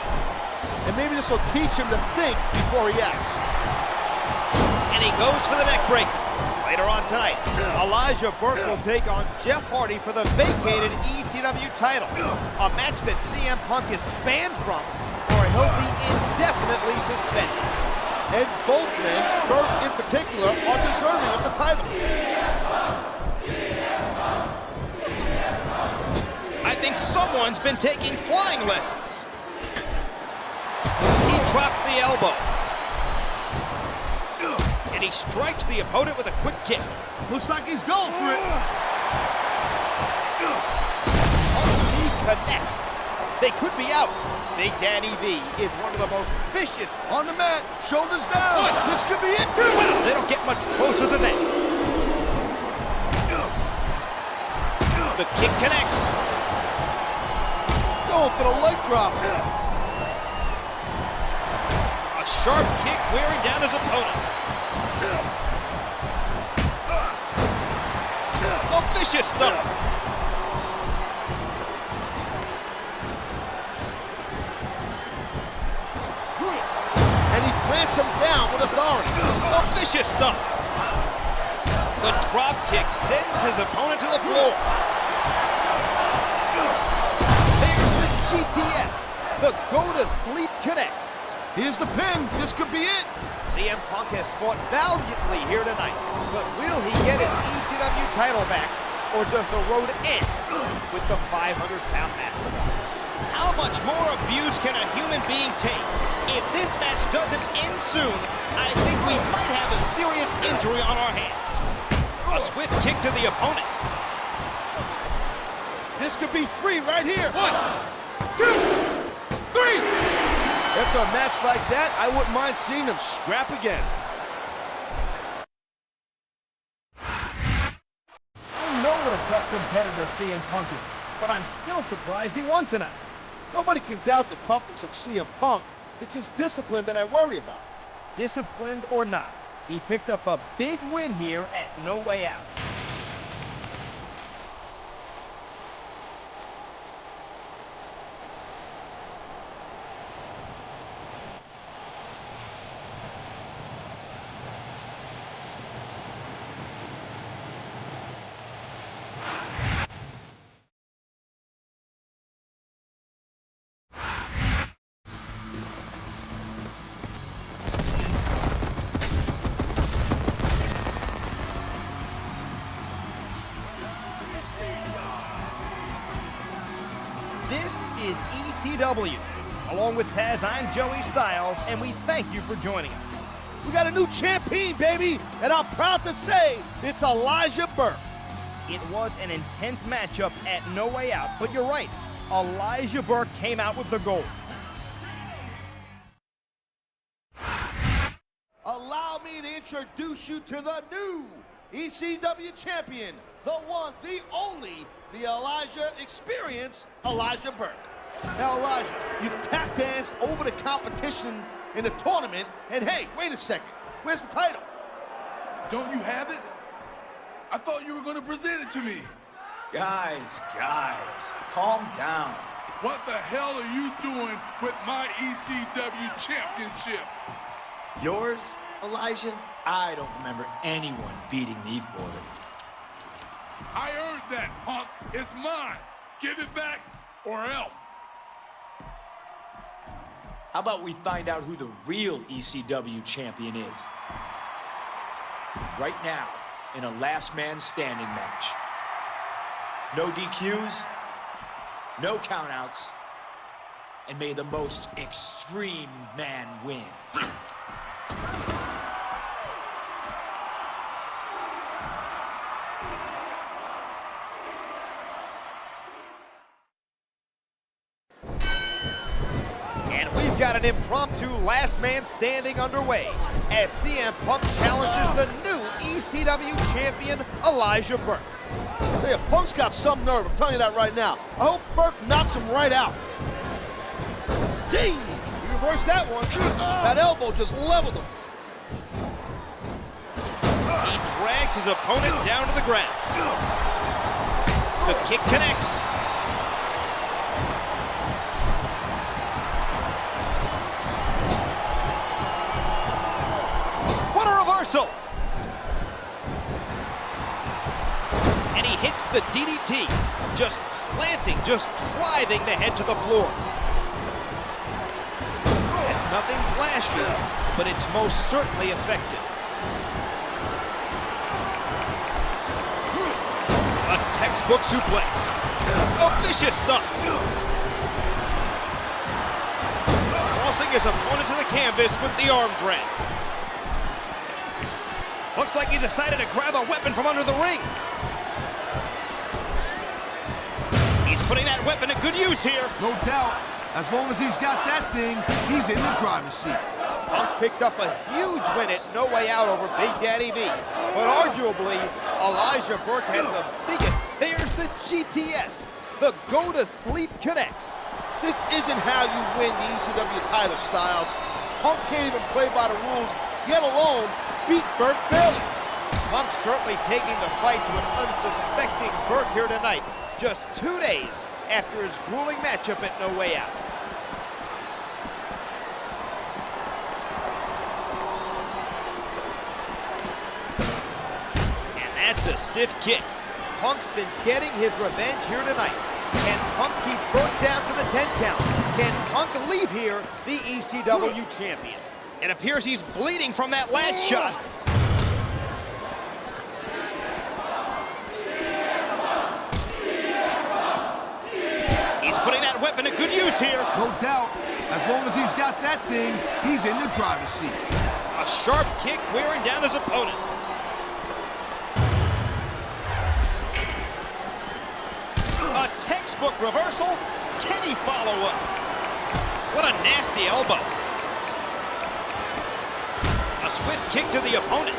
And maybe this will teach him to think before he acts. And he goes for the neck breaker. Later on tonight, Elijah Burke will take on Jeff Hardy for the vacated ECW title. A match that CM Punk is banned from, or he'll be indefinitely suspended. And both men, Burke in particular, are deserving of the title. I think someone's been taking flying lessons. He drops the elbow. And he strikes the opponent with a quick kick. Looks like he's going for it. He connects. They could be out. Big Daddy V is one of the most vicious. On the mat, shoulders down. This could be it. Wow, they don't get much closer than that. The kick connects. Going for the leg drop. A sharp kick wearing down his opponent. Oh, vicious stuff. And he plants him down with authority. Oh, vicious stuff. The drop kick sends his opponent to the floor. There's the GTS. The go-to-sleep connects. Here's the pin. This could be it. CM Punk has fought valiantly here tonight, but will he get his ECW title back, or does the road end with the 500-pound mastodon? How much more abuse can a human being take? If this match doesn't end soon, I think we might have a serious injury on our hands. A swift kick to the opponent. This could be 3 right here. 1, 2, 3. After a match like that, I wouldn't mind seeing them scrap again. I know what a tough competitor CM Punk is, but I'm still surprised he won tonight. Nobody can doubt the toughness of CM Punk. It's his discipline that I worry about. Disciplined or not, he picked up a big win here at No Way Out. Is ECW. Along with Taz, I'm Joey Styles, and we thank you for joining us. We got a new champion, baby, and I'm proud to say it's Elijah Burke. It was an intense matchup at No Way Out, but you're right. Elijah Burke came out with the gold. Allow me to introduce you to the new ECW champion, the one, the only, the Elijah Experience, Elijah Burke. Now, Elijah, you've tap danced over the competition in the tournament, and hey, wait a second, where's the title? Don't you have it? I thought you were going to present it to me. Guys, calm down. What the hell are you doing with my ECW championship? Yours, Elijah? I don't remember anyone beating me for it. I earned that, punk. It's mine. Give it back or else. How about we find out who the real ECW champion is? Right now, in a last man standing match. No DQs, no countouts, and may the most extreme man win. And we've got an impromptu last man standing underway as CM Punk challenges the new ECW champion, Elijah Burke. Hey, Punk's got some nerve, I'm telling you that right now. I hope Burke knocks him right out. Gee, he reversed that one. That elbow just leveled him. He drags his opponent down to the ground. The kick connects. What a reversal! And he hits the DDT, just planting, just driving the head to the floor. It's nothing flashy, but it's most certainly effective. A textbook suplex. A vicious stuff. Tossing his opponent to the canvas with the arm drag. Looks like he decided to grab a weapon from under the ring. He's putting that weapon to good use here. No doubt. As long as he's got that thing, he's in the driver's seat. Punk picked up a huge win at No Way Out over Big Daddy V. But arguably, Elijah Burke had the biggest. There's the GTS. The Go to Sleep connects. This isn't how you win the ECW title, Styles. Punk can't even play by the rules, yet alone beat Burke fairly. Punk certainly taking the fight to an unsuspecting Burke here tonight, just 2 days after his grueling matchup at No Way Out. And that's a stiff kick. Punk's been getting his revenge here tonight. Can Punk keep Burke down for the 10 count? Can Punk leave here the ECW champion? It appears he's bleeding from that last shot. He's putting that weapon to good use here. No doubt. As long as he's got that thing, he's in the driver's seat. A sharp kick wearing down his opponent. A textbook reversal. Can he follow up? What a nasty elbow. A swift kick to the opponent.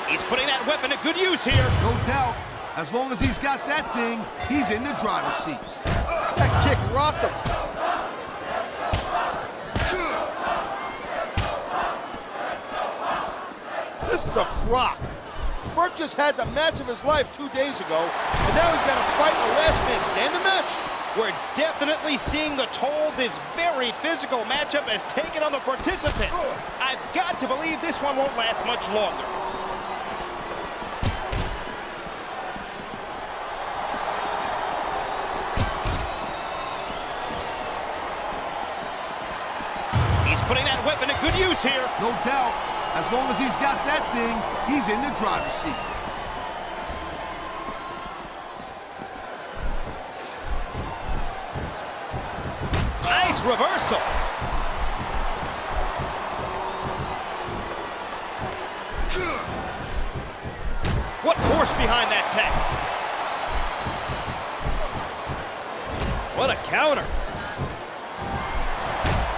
He's putting that weapon to good use here. No doubt. As long as he's got that thing, he's in the driver's seat. That kick rocked him. This is a crock. Burke just had the match of his life 2 days ago, and now he's got to fight in a last man standing match. We're definitely seeing the toll this very physical matchup has taken on the participants. I've got to believe this one won't last much longer. He's putting that weapon to good use here. No doubt. As long as he's got that thing, he's in the driver's seat. Nice reversal. What force behind that tag? What a counter.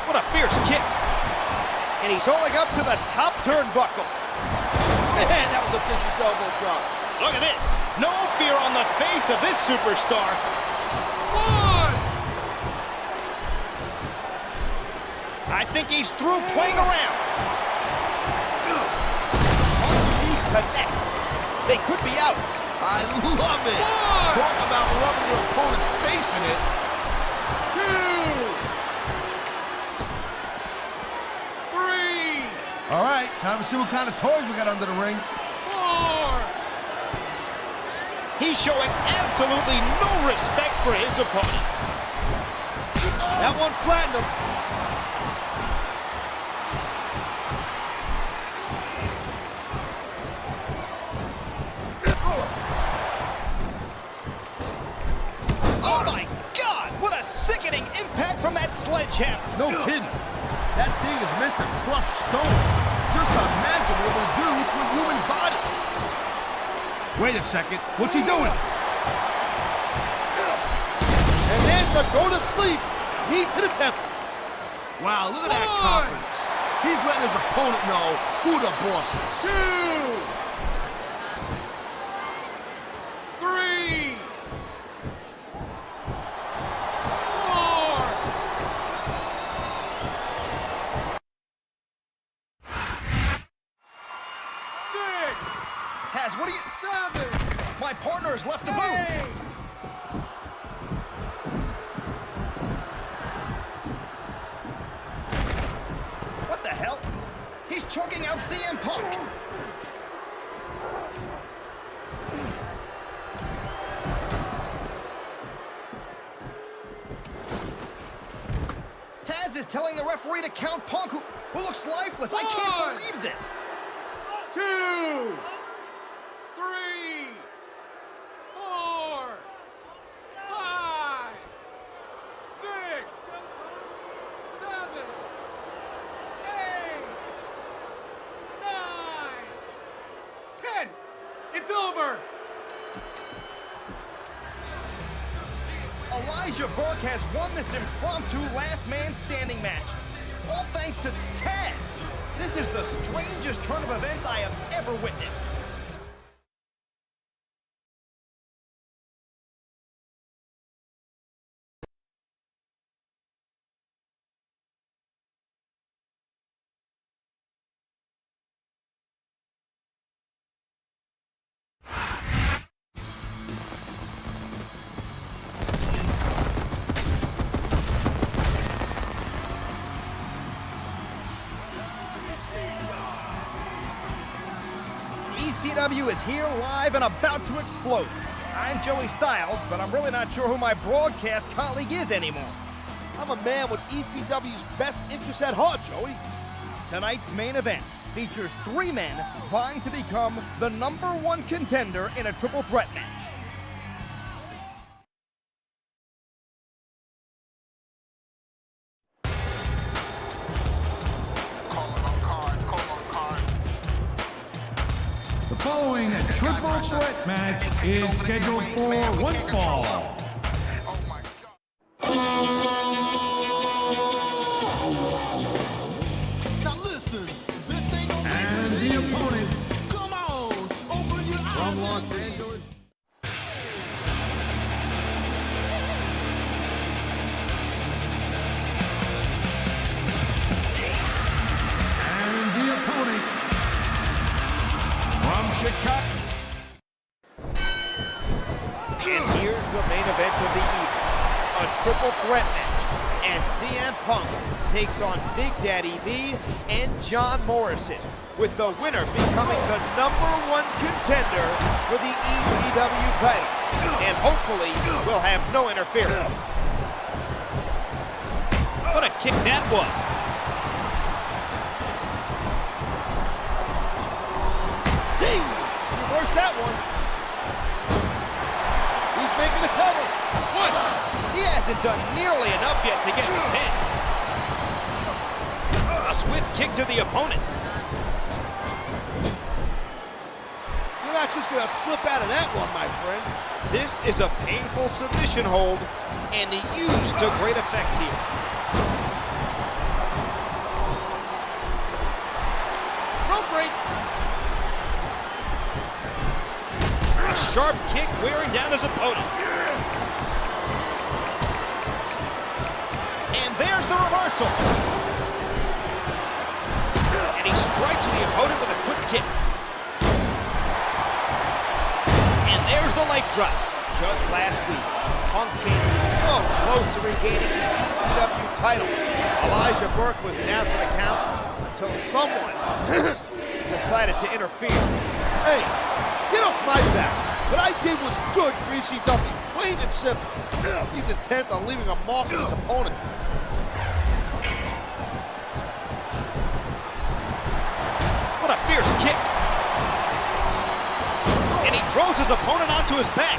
What a fierce kick. And he's rolling up to the top turnbuckle. Man, that was a vicious elbow drop. Look at this. No fear on the face of this superstar. One. I think he's through playing around. He connects. They could be out. I love it. Talk about rubbing your opponent's face in it. 2. 3. All right, time to see what kind of toys we got under the ring. 4. He's showing absolutely no respect for his opponent. That one flattened him. Oh my God! What a sickening impact from that sledgehammer. No kidding. That thing is meant to crush stone. Just imagine what it will do to a human body. Wait a second. What's he doing? And there's the go to sleep. Knee to the temple. Wow, look at that confidence. He's letting his opponent know who the boss is. 2. shoulders left to boot. What the hell? He's choking out CM Punk. Taz is telling the referee to count Punk, who looks lifeless. I can't believe this. 2, 3, 4, 5, 6, 7, 8, 9, 10. It's over. Elijah Burke has won this impromptu last man standing match. All thanks to Taz. This is the strangest turn of events I have ever witnessed. ECW is here live and about to explode. I'm Joey Styles, but I'm really not sure who my broadcast colleague is anymore. I'm a man with ECW's best interest at heart, Joey. Tonight's main event features 3 men vying to become the #1 contender in a triple threat match. The following triple threat match is scheduled for one fall. Now listen, this ain't no And the opponent Come on, open your eyes. from Los Angeles. And the opponent from Chicago. And here's the main event of the evening, a triple threat match as CM Punk takes on Big Daddy V and John Morrison, with the winner becoming the #1 contender for the ECW title. And hopefully we'll have no interference. What a kick that was. Reverse that one. He's making a cover. What? He hasn't done nearly enough yet to get the pin. A swift kick to the opponent. You're not just gonna slip out of that one, my friend. This is a painful submission hold and used to great effect here. Rope break. A sharp kick wearing down his opponent. And there's the reversal. And he strikes the opponent with a quick kick. And there's the leg drop. Just last week, Punk came so close to regaining the ECW title. Elijah Burke was down for the count until someone decided to interfere. Hey, get off my back. What I did was good for ECW, plain and simple. He's intent on leaving a mark on his opponent. What a fierce kick. And he throws his opponent onto his back.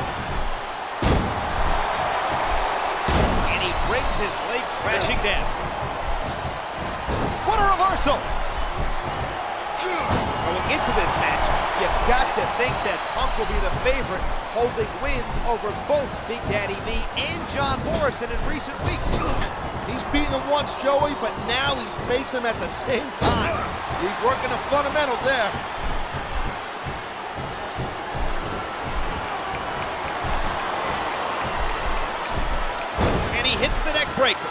And he brings his leg crashing down. What a reversal. Going into this match, you've got to think that Punk will be the favorite, holding wins over both Big Daddy V and John Morrison in recent weeks. He's beaten him once, Joey, but now he's facing him at the same time. He's working the fundamentals there. And he hits the neck breaker.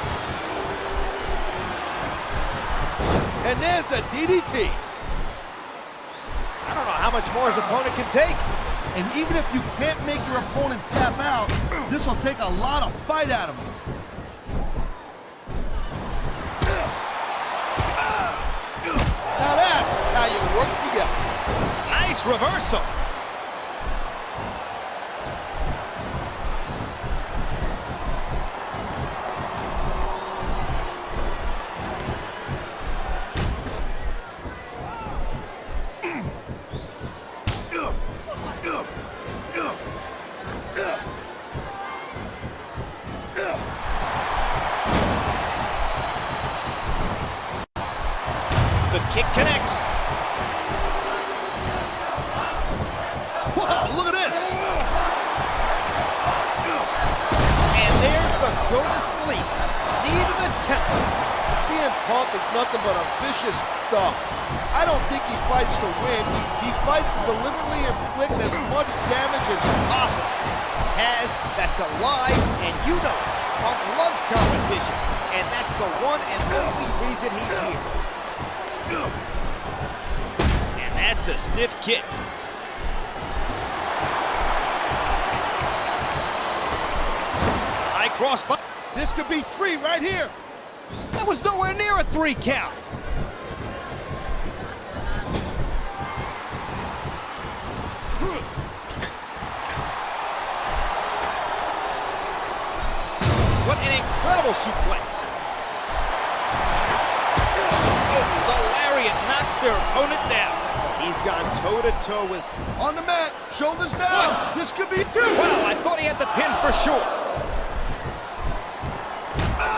And there's the DDT. I don't know how much more his opponent can take. And even if you can't make your opponent tap out, this will take a lot of fight out of him. Now that's how you work together. Nice reversal. The kick connects. Wow, look at this. And there's the go to sleep. Knee to the temple. CM Punk is nothing but a vicious dog. I don't think he fights to win. He fights to deliberately inflict as much damage as possible. Taz, that's a lie, and you know it. Punk loves competition, and that's the one and only reason he's here. And that's a stiff kick. High cross button. This could be 3 right here. That was nowhere near a 3 count. What an incredible suplex. Oh, the lariat knocks their opponent down. He's gone toe-to-toe with... On the mat, shoulders down. This could be 2. Wow, I thought he had the pin for sure.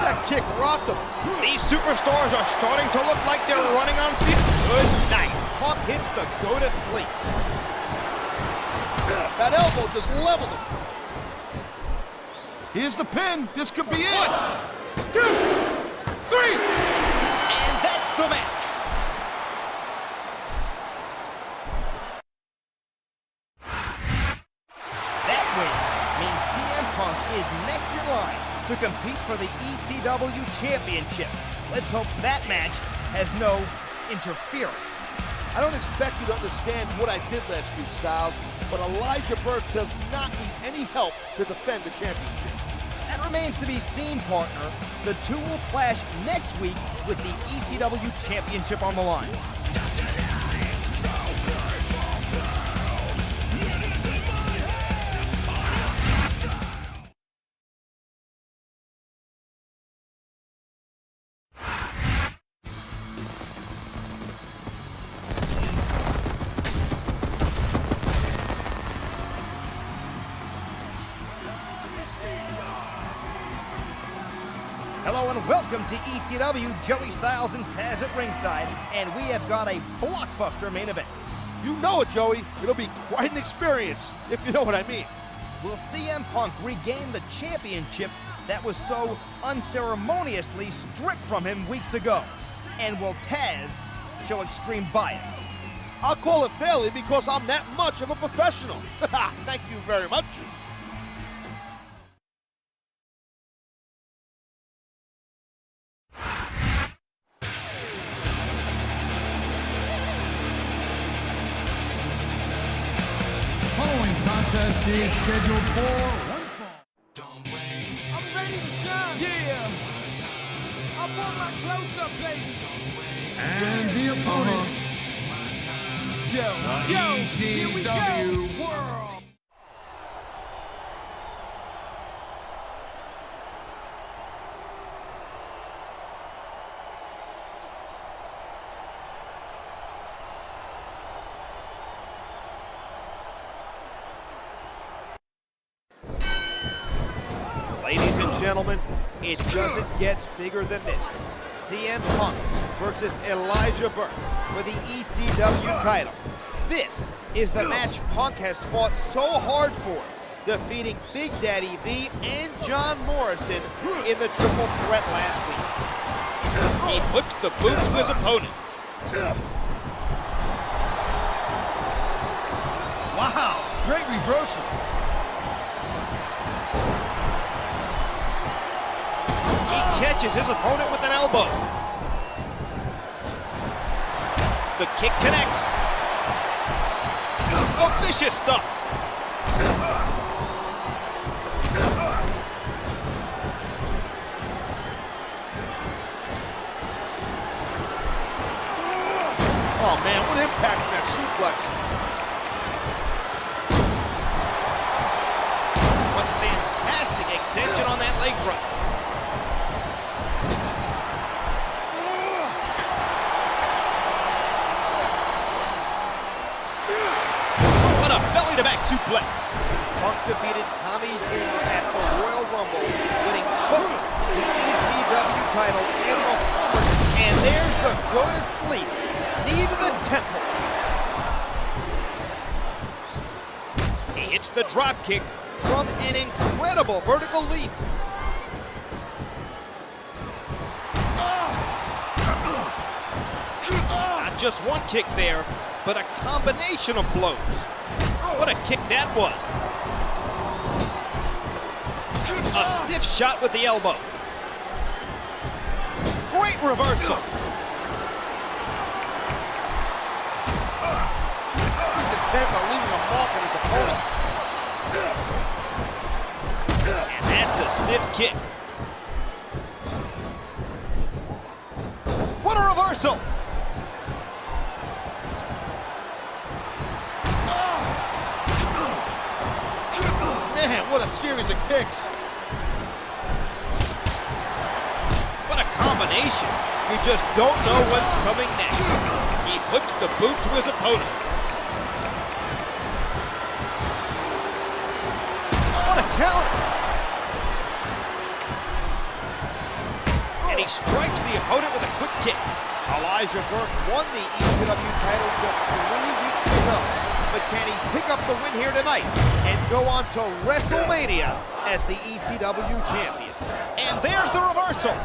That kick rocked him. These superstars are starting to look like they're running on fumes. Good night. Punk hits the go-to-sleep. That elbow just leveled him. Here's the pin. This could be it. 1, 2, 3. And that's the match. That win means CM Punk is next in line to compete for the ECW Championship. Let's hope that match has no interference. I don't expect you to understand what I did last week, Styles, but Elijah Burke does not need any help to defend the championship. That remains to be seen, partner. The two will clash next week with the ECW Championship on the line. Hello and welcome to ECW, Joey Styles and Taz at ringside, and we have got a blockbuster main event. You know it, Joey. It'll be quite an experience, if you know what I mean. Will CM Punk regain the championship that was so unceremoniously stripped from him weeks ago? And will Taz show extreme bias? I'll call it fairly because I'm that much of a professional. Thank you very much. Following contest is scheduled for one fall. I'm ready to shine. Yeah. I want my close-up, baby. And the opponent, Here we go. ECW World. Ladies and gentlemen, it doesn't get bigger than this. CM Punk versus Elijah Burke for the ECW title. This is the match Punk has fought so hard for, defeating Big Daddy V and John Morrison in the triple threat last week. He puts the boot to his opponent. Wow, great reversal. He catches his opponent with an elbow. The kick connects. Oh, vicious stuff. suplex. What fantastic extension on that leg drop. What a belly-to-back suplex. Punk defeated Tommy Dreamer at the Royal Rumble, winning both the ECW title and the Hummer. And there's the go-to-sleep, knee to the temple. He hits the drop kick from an incredible vertical leap. Not just one kick there, but a combination of blows. What a kick that was. A stiff shot with the elbow. Great reversal. He's intent on leaving a mark on his opponent. And that's a stiff kick. What a reversal. Man, what a series of kicks. What a combination. You just don't know what's coming next. He hooks the boot to his opponent. What a counter. And he strikes the opponent with a quick kick. Elijah Burke won the ECW title just 3 weeks ago. But can he pick up the win here tonight and go on to Wrestlemania as the ECW champion? And there's the reversal.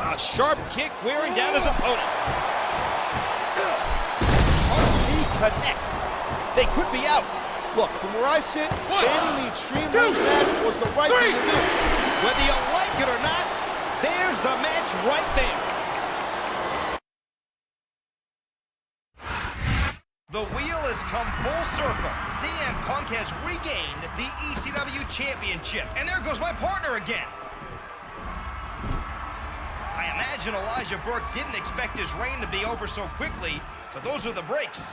A sharp kick wearing down his opponent. He connects. They could be out. Look, from where I sit, banning the Extreme Rules match was the right thing to do. Whether you like it or not, there's the match right there. The wheel has come full circle. CM Punk has regained the ECW Championship. And there goes my partner again. I imagine Elijah Burke didn't expect his reign to be over so quickly, but those are the breaks.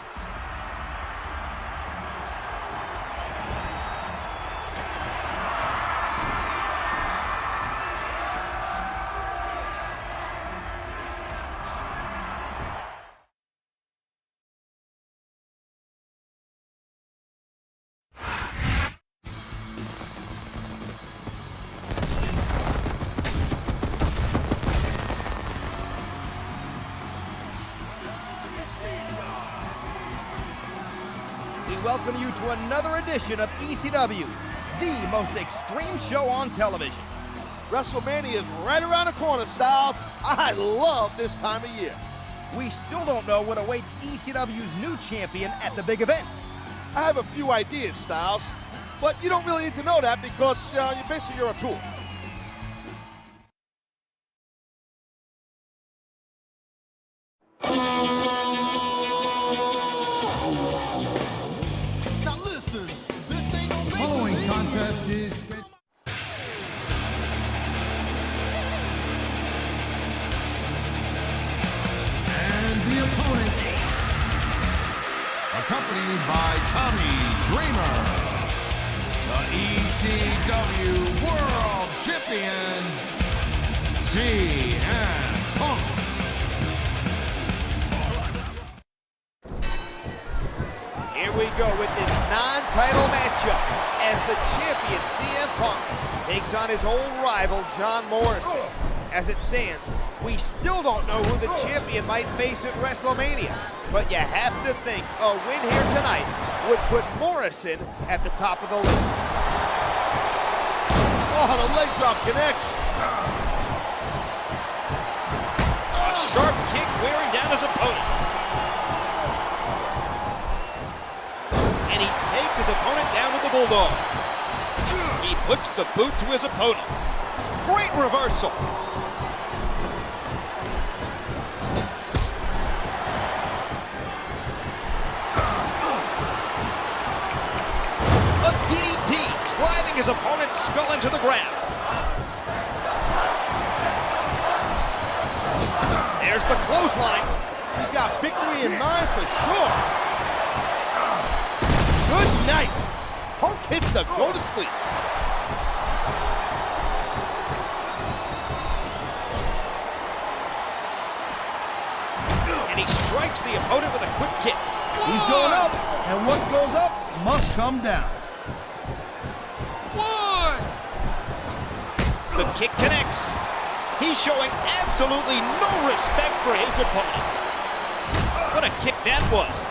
Welcome you to another edition of ECW, the most extreme show on television. WrestleMania is right around the corner, Styles. I love this time of year. We still don't know what awaits ECW's new champion at the big event. I have a few ideas, Styles, but you don't really need to know that because you're a tool. Accompanied by Tommy Dreamer, the ECW World Champion, CM Punk. Here we go with this non-title matchup as the champion CM Punk takes on his old rival John Morrison. As it stands, we still don't know who the champion might face at WrestleMania, but you have to think a win here tonight would put Morrison at the top of the list. Oh, the leg drop connects. A sharp kick wearing down his opponent. And he takes his opponent down with the Bulldog. He puts the boot to his opponent. Great reversal. A DDT, driving his opponent's skull into the ground. There's the clothesline. He's got victory in mind for sure. Good night. Punk hits the go to sleep. And he strikes the opponent with a quick kick. He's going up, and what goes up must come down. The kick connects. He's showing absolutely no respect for his opponent. What a kick that was.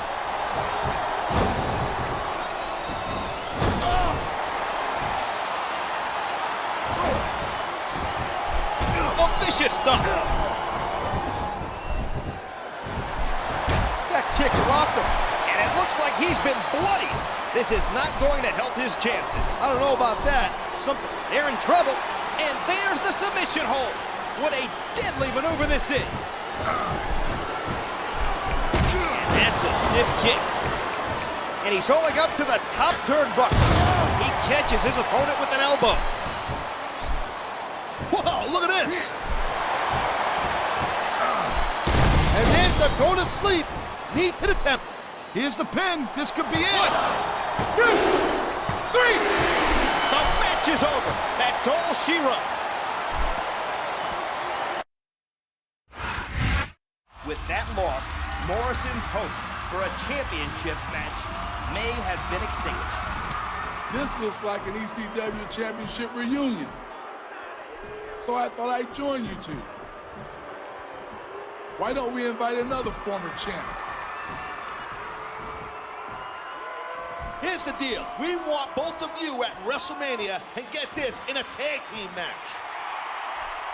Oh, vicious stuff. That kick rocked him. And it looks like he's been bloodied. This is not going to help his chances. I don't know about that. They're in trouble. And there's the submission hold. What a deadly maneuver this is. And that's a stiff kick. And he's rolling up to the top turnbuckle. He catches his opponent with an elbow. Whoa, look at this. And there's the go to sleep. Knee to the temple. Here's the pin. This could be it. 1, 2, 3. The match is over. That's all she wrote. With that loss, Morrison's hopes for a championship match may have been extinguished. This looks like an ECW championship reunion. So I thought I'd join you two. Why don't we invite another former champ? Here's the deal. We want both of you at WrestleMania, and get this, in a tag team match.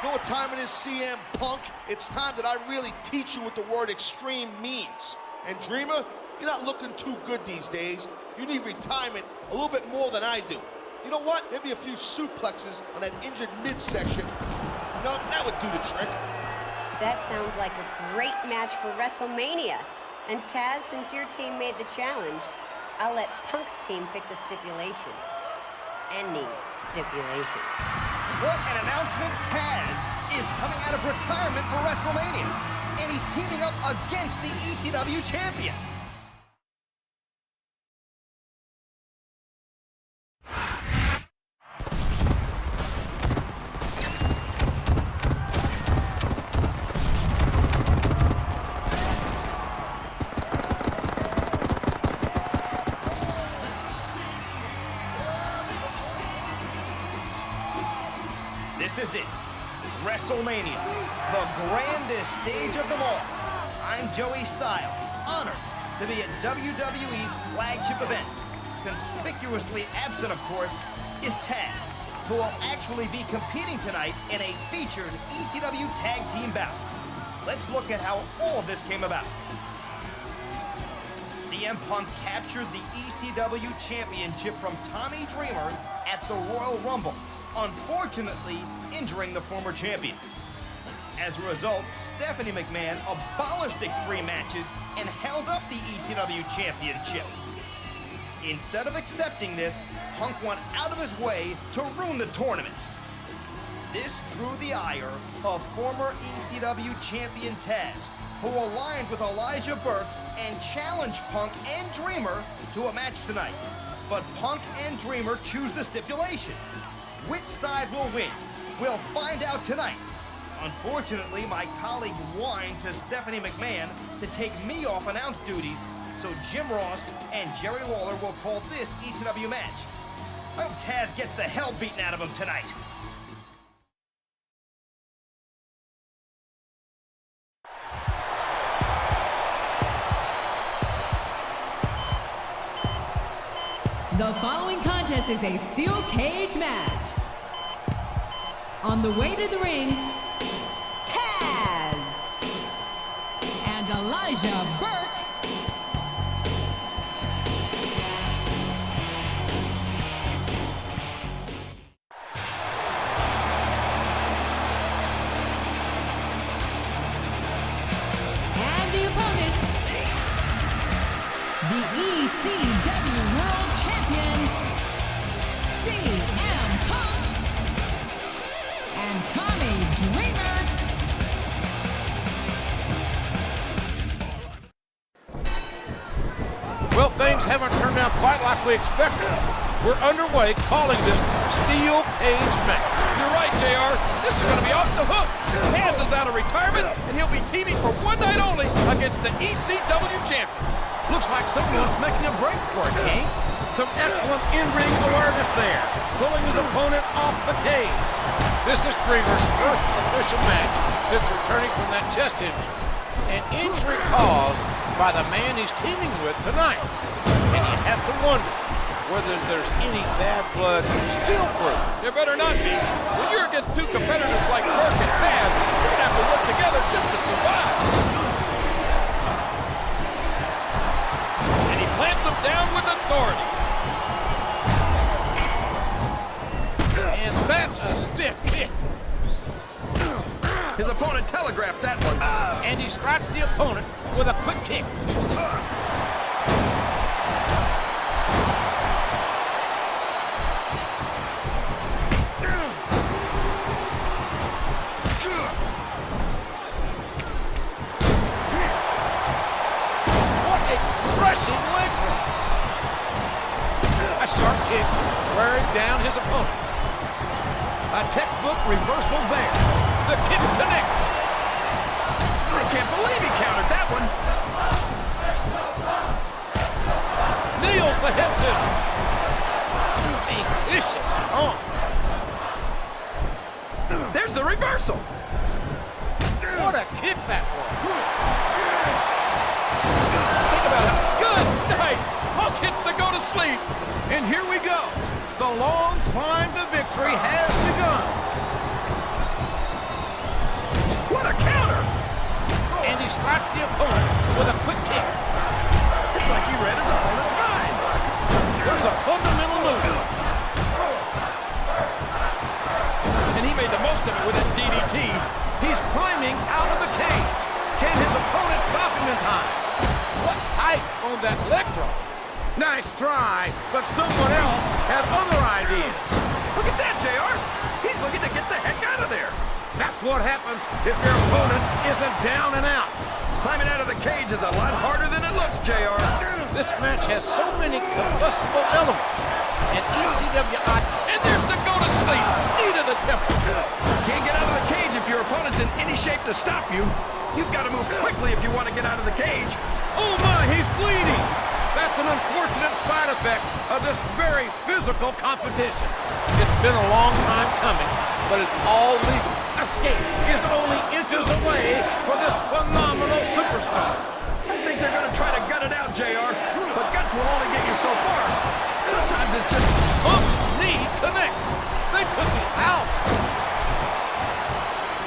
You know what time it is, CM Punk? It's time that I really teach you what the word extreme means. And Dreamer, you're not looking too good these days. You need retirement a little bit more than I do. You know what? Maybe a few suplexes on that injured midsection. You know, that would do the trick. That sounds like a great match for WrestleMania. And Taz, since your team made the challenge, I'll let Punk's team pick the stipulation. Any stipulation. What an announcement. Taz is coming out of retirement for WrestleMania. And he's teaming up against the ECW champion. This is it, WrestleMania, the grandest stage of them all. I'm Joey Styles, honored to be at WWE's flagship event. Conspicuously absent, of course, is Taz, who will actually be competing tonight in a featured ECW tag team bout. Let's look at how all of this came about. CM Punk captured the ECW championship from Tommy Dreamer at the Royal Rumble, unfortunately injuring the former champion. As a result, Stephanie McMahon abolished extreme matches and held up the ECW championship. Instead of accepting this, Punk went out of his way to ruin the tournament. This drew the ire of former ECW champion Taz, who aligned with Elijah Burke and challenged Punk and Dreamer to a match tonight. But Punk and Dreamer choose the stipulation. Which side will win? We'll find out tonight. Unfortunately, my colleague whined to Stephanie McMahon to take me off announce duties, so Jim Ross and Jerry Lawler will call this ECW match. I hope Taz gets the hell beaten out of him tonight. The following contest is a steel cage match. On the way to the ring, Taz and Elijah Burke. And the opponents, the ECW World Champion, CM Punk, and Tommy Dreamer. things haven't turned out quite like we expected, we're underway calling this steel cage match. You're right, JR. This is going to be off the hook. Taz is out of retirement, and he'll be teaming for one night only against the ECW champion. Looks like someone's making a break for it, King. Some excellent in-ring awareness there, pulling his opponent off the cage. This is Dreamer's first official match since returning from that chest injury. An injury caused by the man he's teaming with tonight. And you have to wonder whether there's any bad blood in the Steel group. There better not be. When you're against two competitors like Burke and Taz, you're going to have to work together just to survive. And he plants him down with authority. And that's a stiff kick. His opponent telegraphed that one. And he strikes the opponent with a quick kick. What a crushing leg drop. A sharp kick wearing down his opponent. A textbook reversal there. The kick connects. I can't believe he countered that one. Nails the head scissors. A vicious stomp. There's the reversal. What a kick that was. Think about it. Good night. Punk hits the go to sleep. And here we go. The long climb to victory has begun. What a counter. And he strikes the opponent with a quick kick. It's like he read his opponent's mind. There's a fundamental move. And he made the most of it with a DDT. He's climbing out of the cage. Can his opponent stop him in time? What height on that leg drop? Nice try, but someone else had other ideas. Look at that, JR. He's looking to get the heck out of there. That's what happens if your opponent isn't down and out. Climbing out of the cage is a lot harder than it looks, JR. This match has so many combustible elements. And ECW... And there's the go to sleep. Knee to the temple. Can't get out of the cage if your opponent's in any shape to stop you. You've got to move quickly if you want to get out of the cage. Oh my, he's bleeding. That's an unfortunate side effect of this very physical competition. It's been a long time coming, but it's all legal. Escape is only inches away for this phenomenal superstar. I think they're going to try to gut it out, JR, but guts will only get you so far. Sometimes it's just... Punk's knee connects. They could be out.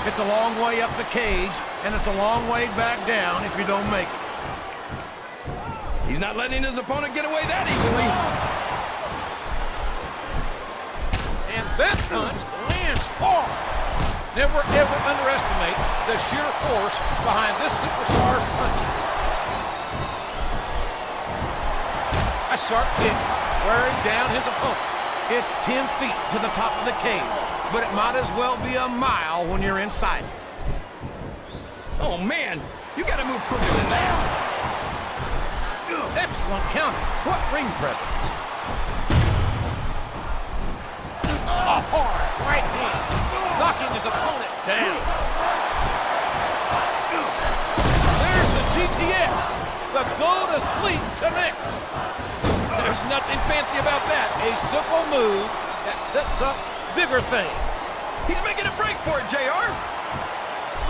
It's a long way up the cage, and it's a long way back down if you don't make it. He's not letting his opponent get away that easily. And that punch lands hard. Never ever underestimate the sheer force behind this superstar's punches. A sharp kick wearing down his opponent. It's 10 feet to the top of the cage, but it might as well be a mile when you're inside. Oh man, you gotta move quicker than that. Excellent counter. What ring presence. A hard right hand, knocking his opponent down. There's the GTS. The go to sleep connects. There's nothing fancy about that. A simple move that sets up bigger things. He's making a break for it, JR.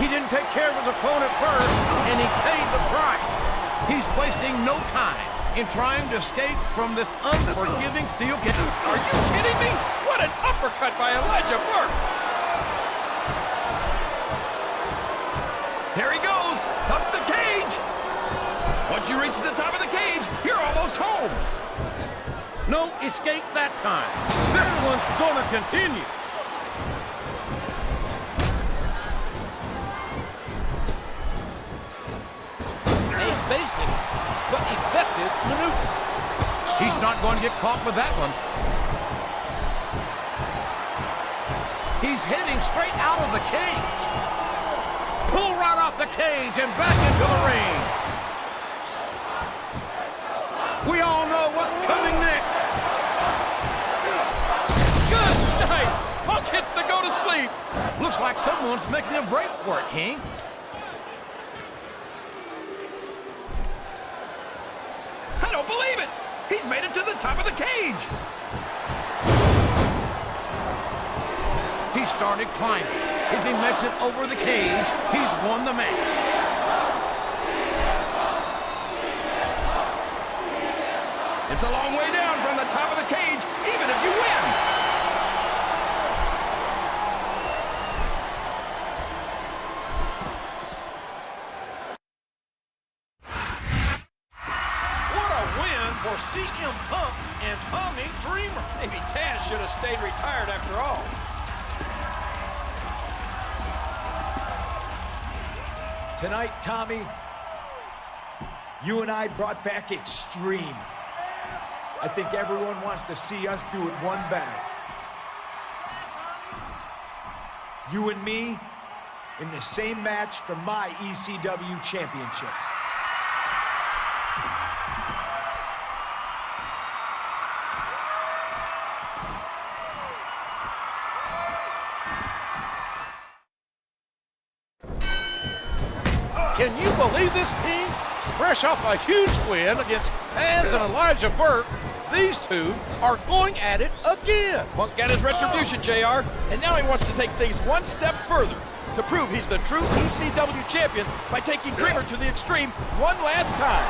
He didn't take care of his opponent first, and he paid the price. He's wasting no time in trying to escape from this unforgiving steel kick. Are you kidding me? What an uppercut by Elijah Burke. There he goes, up the cage. Once you reach the top of the cage, you're almost home. No escape that time. This one's gonna continue. Basic, but effective maneuver. He's not going to get caught with that one. He's heading straight out of the cage. Pull right off the cage and back into the ring. We all know what's coming next. Good night. Punk hits the go to sleep. Looks like someone's making a break for it, King. I don't believe it. He's made it to the top of the cage. He started climbing. If he makes it over the cage, he's won the match. It's a long way down from the top of the cage, even if you win. What a win for CM Punk and Tommy Dreamer. Maybe Taz should have stayed retired after all. Tonight, Tommy, you and I brought back Extreme. I think everyone wants to see us do it one better. You and me in the same match for my ECW championship. Can you believe this, King? Fresh off a huge win against Taz and Elijah Burke, these two are going at it again. Punk got his retribution, JR, and now he wants to take things one step further to prove he's the true ECW champion by taking Dreamer to the Extreme one last time.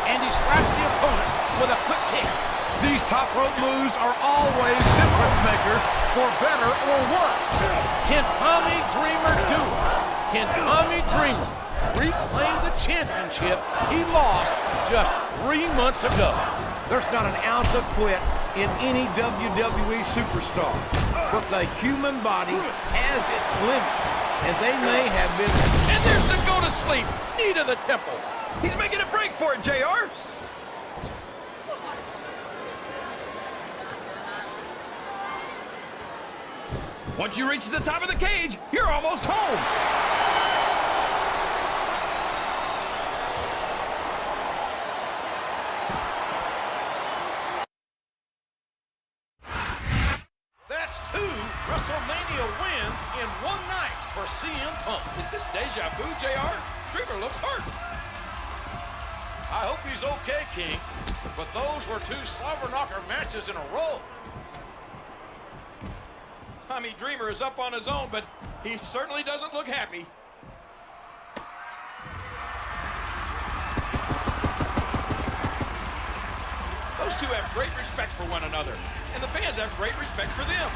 And he strikes the opponent with a quick kick. These top rope moves are always difference makers, for better or worse. Can Tommy Dreamer do it? Can Tommy Dreamer reclaim the championship he lost just 3 months ago? There's not an ounce of quit in any WWE superstar, but the human body has its limits, and they may have been. And there's the go to sleep, knee to the temple. He's making a break for it, JR. Once you reach the top of the cage, you're almost home. That's 2 WrestleMania wins in one night for CM Punk. Is this deja vu, JR? Dreamer looks hurt. I hope he's okay, King, but those were 2 slobber knocker matches in a row. Tommy Dreamer is up on his own, but he certainly doesn't look happy. Those two have great respect for one another, and the fans have great respect for them.